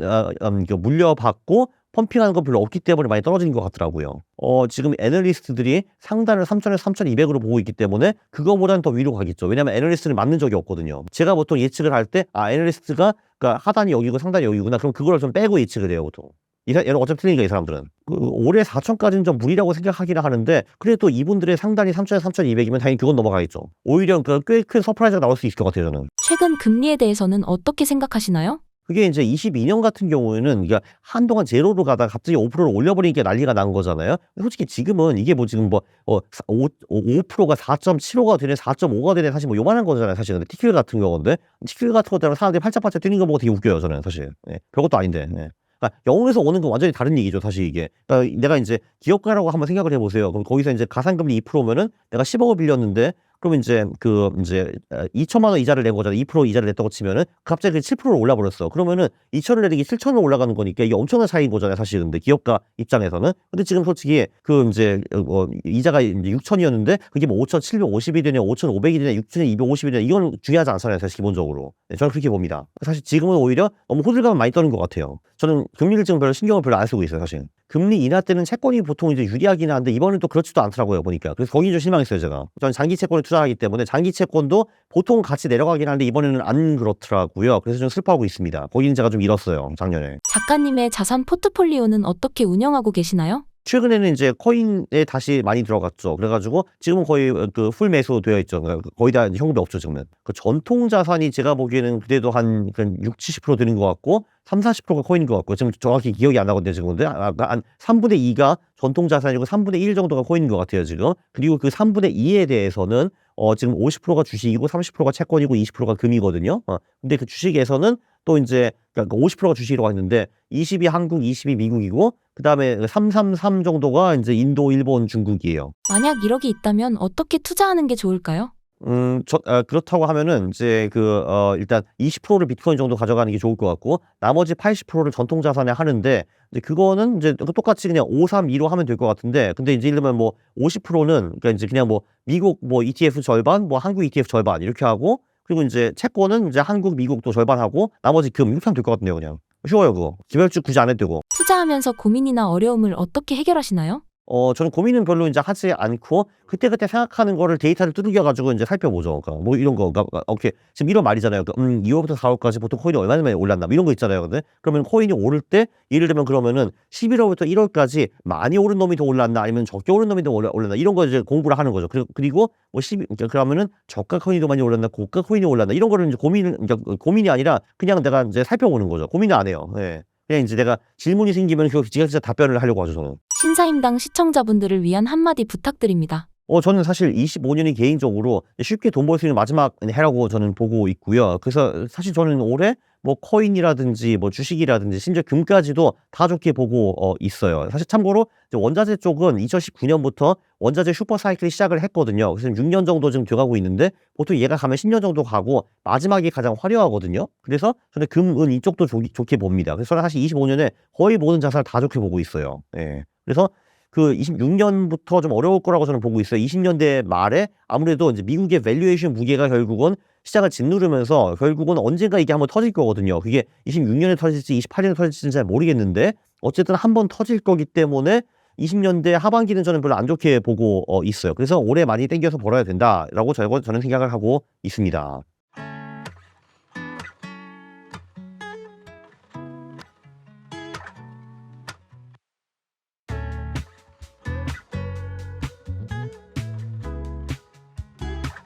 물려받고 펌핑하는 건 별로 없기 때문에 많이 떨어지는 것 같더라고요. 지금 애널리스트들이 상단을 3,000에서 3,200으로 보고 있기 때문에 그거보다는 더 위로 가겠죠. 왜냐면 애널리스트는 맞는 적이 없거든요. 제가 보통 예측을 할 때 애널리스트가 그러니까 하단이 여기고 상단이 여기구나. 그럼 그걸 좀 빼고 예측을 해요, 보통. 얘는 어차피 틀리니까 이 사람들은. 올해 4천까지는 좀 무리라고 생각하긴 하는데 그래도 이분들의 상단이 3,000에서 3,200이면 당연히 그건 넘어가겠죠. 오히려 꽤 큰 서프라이즈가 나올 수 있을 것 같아요, 저는. 최근 금리에 대해서는 어떻게 생각하시나요? 그게 이제 22년 같은 경우에는 그러니까 한동안 제로로 가다가 갑자기 5%를 올려버리니까 난리가 난 거잖아요. 솔직히 지금은 이게 뭐 지금 5%가 4.75가 되네, 4.5가 되네, 사실 뭐 요만한 거잖아요, 사실. 근데 티끌 같은 경우인데 티끌 같은 것 때문에 사람들이 팔짝팔짝 뛰는 거 보고 되게 웃겨요, 저는 사실. 예, 별것도 아닌데. 예. 그러니까 영에서 오는 건 완전히 다른 얘기죠, 사실 이게. 그러니까 내가 이제 기업가라고 한번 생각을 해보세요. 그럼 거기서 이제 가산금리 2%면은 내가 10억을 빌렸는데 그럼 이제 2천만 원 이자를 낸 거잖아요. 2% 이자를 냈다고 치면은 갑자기 그 7%로 올라버렸어. 그러면은 2천을 내는 게 7천으로 올라가는 거니까 이게 엄청난 차이인 거잖아요, 사실. 근데 기업가 입장에서는. 근데 지금 솔직히 이자가 이제 6천이었는데 그게 뭐 5,750이 되냐, 5,500이 되냐, 6,250이 되냐 이건 중요하지 않잖아요, 사실 기본적으로. 네, 저는 그렇게 봅니다. 사실 지금은 오히려 너무 호들갑을 많이 떠는 것 같아요. 저는 금리를 지금 신경을 별로 안 쓰고 있어요, 사실. 금리 인하 때는 채권이 보통 이제 유리하긴 한데 이번엔 또 그렇지도 않더라고요, 보니까. 그래서 거기 좀 실망했어요, 제가. 저는 장기 채권에 투자하기 때문에 장기 채권도 보통 같이 내려가긴 하는데 이번에는 안 그렇더라고요. 그래서 좀 슬퍼하고 있습니다. 거기는 제가 좀 잃었어요, 작년에. 작가님의 자산 포트폴리오는 어떻게 운영하고 계시나요? 최근에는 이제 코인에 다시 많이 들어갔죠. 그래가지고 지금은 거의 그 풀 매수 되어 있죠. 그러니까 거의 다 현금이 없죠, 지금은. 그 전통 자산이 제가 보기에는 그래도 한 6, 70% 되는 것 같고 3, 40%가 코인인 것 같고 지금 정확히 기억이 안 나거든요, 지금. 근데 한 3분의 2가 전통 자산이고 3분의 1 정도가 코인인 것 같아요, 지금. 그리고 그 3분의 2에 대해서는 지금 50%가 주식이고 30%가 채권이고 20%가 금이거든요. 근데 그 주식에서는 또 이제 그러니까 50%가 주식이라고 했는데 20이 한국, 20이 미국이고 그다음에 333 정도가 이제 인도, 일본, 중국이에요. 만약 1억이 있다면 어떻게 투자하는 게 좋을까요? 그렇다고 하면은 이제 일단 20%를 비트코인 정도 가져가는 게 좋을 것 같고 나머지 80%를 전통 자산에 하는데 이제 그거는 이제 똑같이 그냥 5, 3, 2로 하면 될 것 같은데 근데 이제 예를 들면 뭐 50%는 그러니까 이제 그냥 뭐 미국 뭐 ETF 절반, 뭐 한국 ETF 절반 이렇게 하고 그리고 이제 채권은 이제 한국, 미국도 절반 하고 나머지 금 이렇게 하면 될 것 같네요, 그냥. 쉬워요, 그거. 기별주 굳이 안 해도 되고. 투자하면서 고민이나 어려움을 어떻게 해결하시나요? 저는 고민은 별로 이제 하지 않고 그때그때 생각하는 거를 데이터를 두들겨 가지고 이제 살펴보죠. 그러니까 뭐 이런 거 오케이. 지금 이런 말이잖아요. 2 월부터 4 월까지 보통 코인이 얼마 만에 올랐나 뭐 이런 거 있잖아요. 근데 그러면 코인이 오를 때 예를 들면 그러면은 11 월부터 1 월까지 많이 오른 놈이 더 올랐나 아니면 적게 오른 놈이 더 올랐나 이런 거 이제 공부를 하는 거죠. 그리고 뭐 그러니까 그러면은 저가 코인이 더 많이 올랐나 고가 코인이 올랐나 이런 거를 이제 그러니까 고민이 아니라 그냥 내가 이제 살펴보는 거죠. 고민을 안 해요. 예. 그냥 이제 내가 질문이 생기면 그 진짜 답변을 하려고 하죠, 저는. 신사임당 시청자분들을 위한 한마디 부탁드립니다. 저는 사실 25년이 개인적으로 쉽게 돈 벌 수 있는 마지막 해라고 저는 보고 있고요. 그래서 사실 저는 올해 뭐 코인이라든지 뭐 주식이라든지 심지어 금까지도 다 좋게 보고 있어요. 사실 참고로 이제 원자재 쪽은 2019년부터 원자재 슈퍼 사이클이 시작을 했거든요. 그래서 6년 정도 지금 돼가고 있는데 보통 얘가 가면 10년 정도 가고 마지막이 가장 화려하거든요. 그래서 저는 금, 은 이쪽도 좋게 봅니다. 그래서 저는 사실 25년에 거의 모든 자산을 다 좋게 보고 있어요. 예. 그래서 그 26년부터 좀 어려울 거라고 저는 보고 있어요. 20년대 말에 아무래도 이제 미국의 밸류에이션 무게가 결국은 시장을 짓누르면서 결국은 언젠가 이게 한번 터질 거거든요. 그게 26년에 터질지 28년에 터질지는 잘 모르겠는데 어쨌든 한번 터질 거기 때문에 20년대 하반기는 저는 별로 안 좋게 보고 있어요. 그래서 올해 많이 땡겨서 벌어야 된다라고 저는 생각을 하고 있습니다.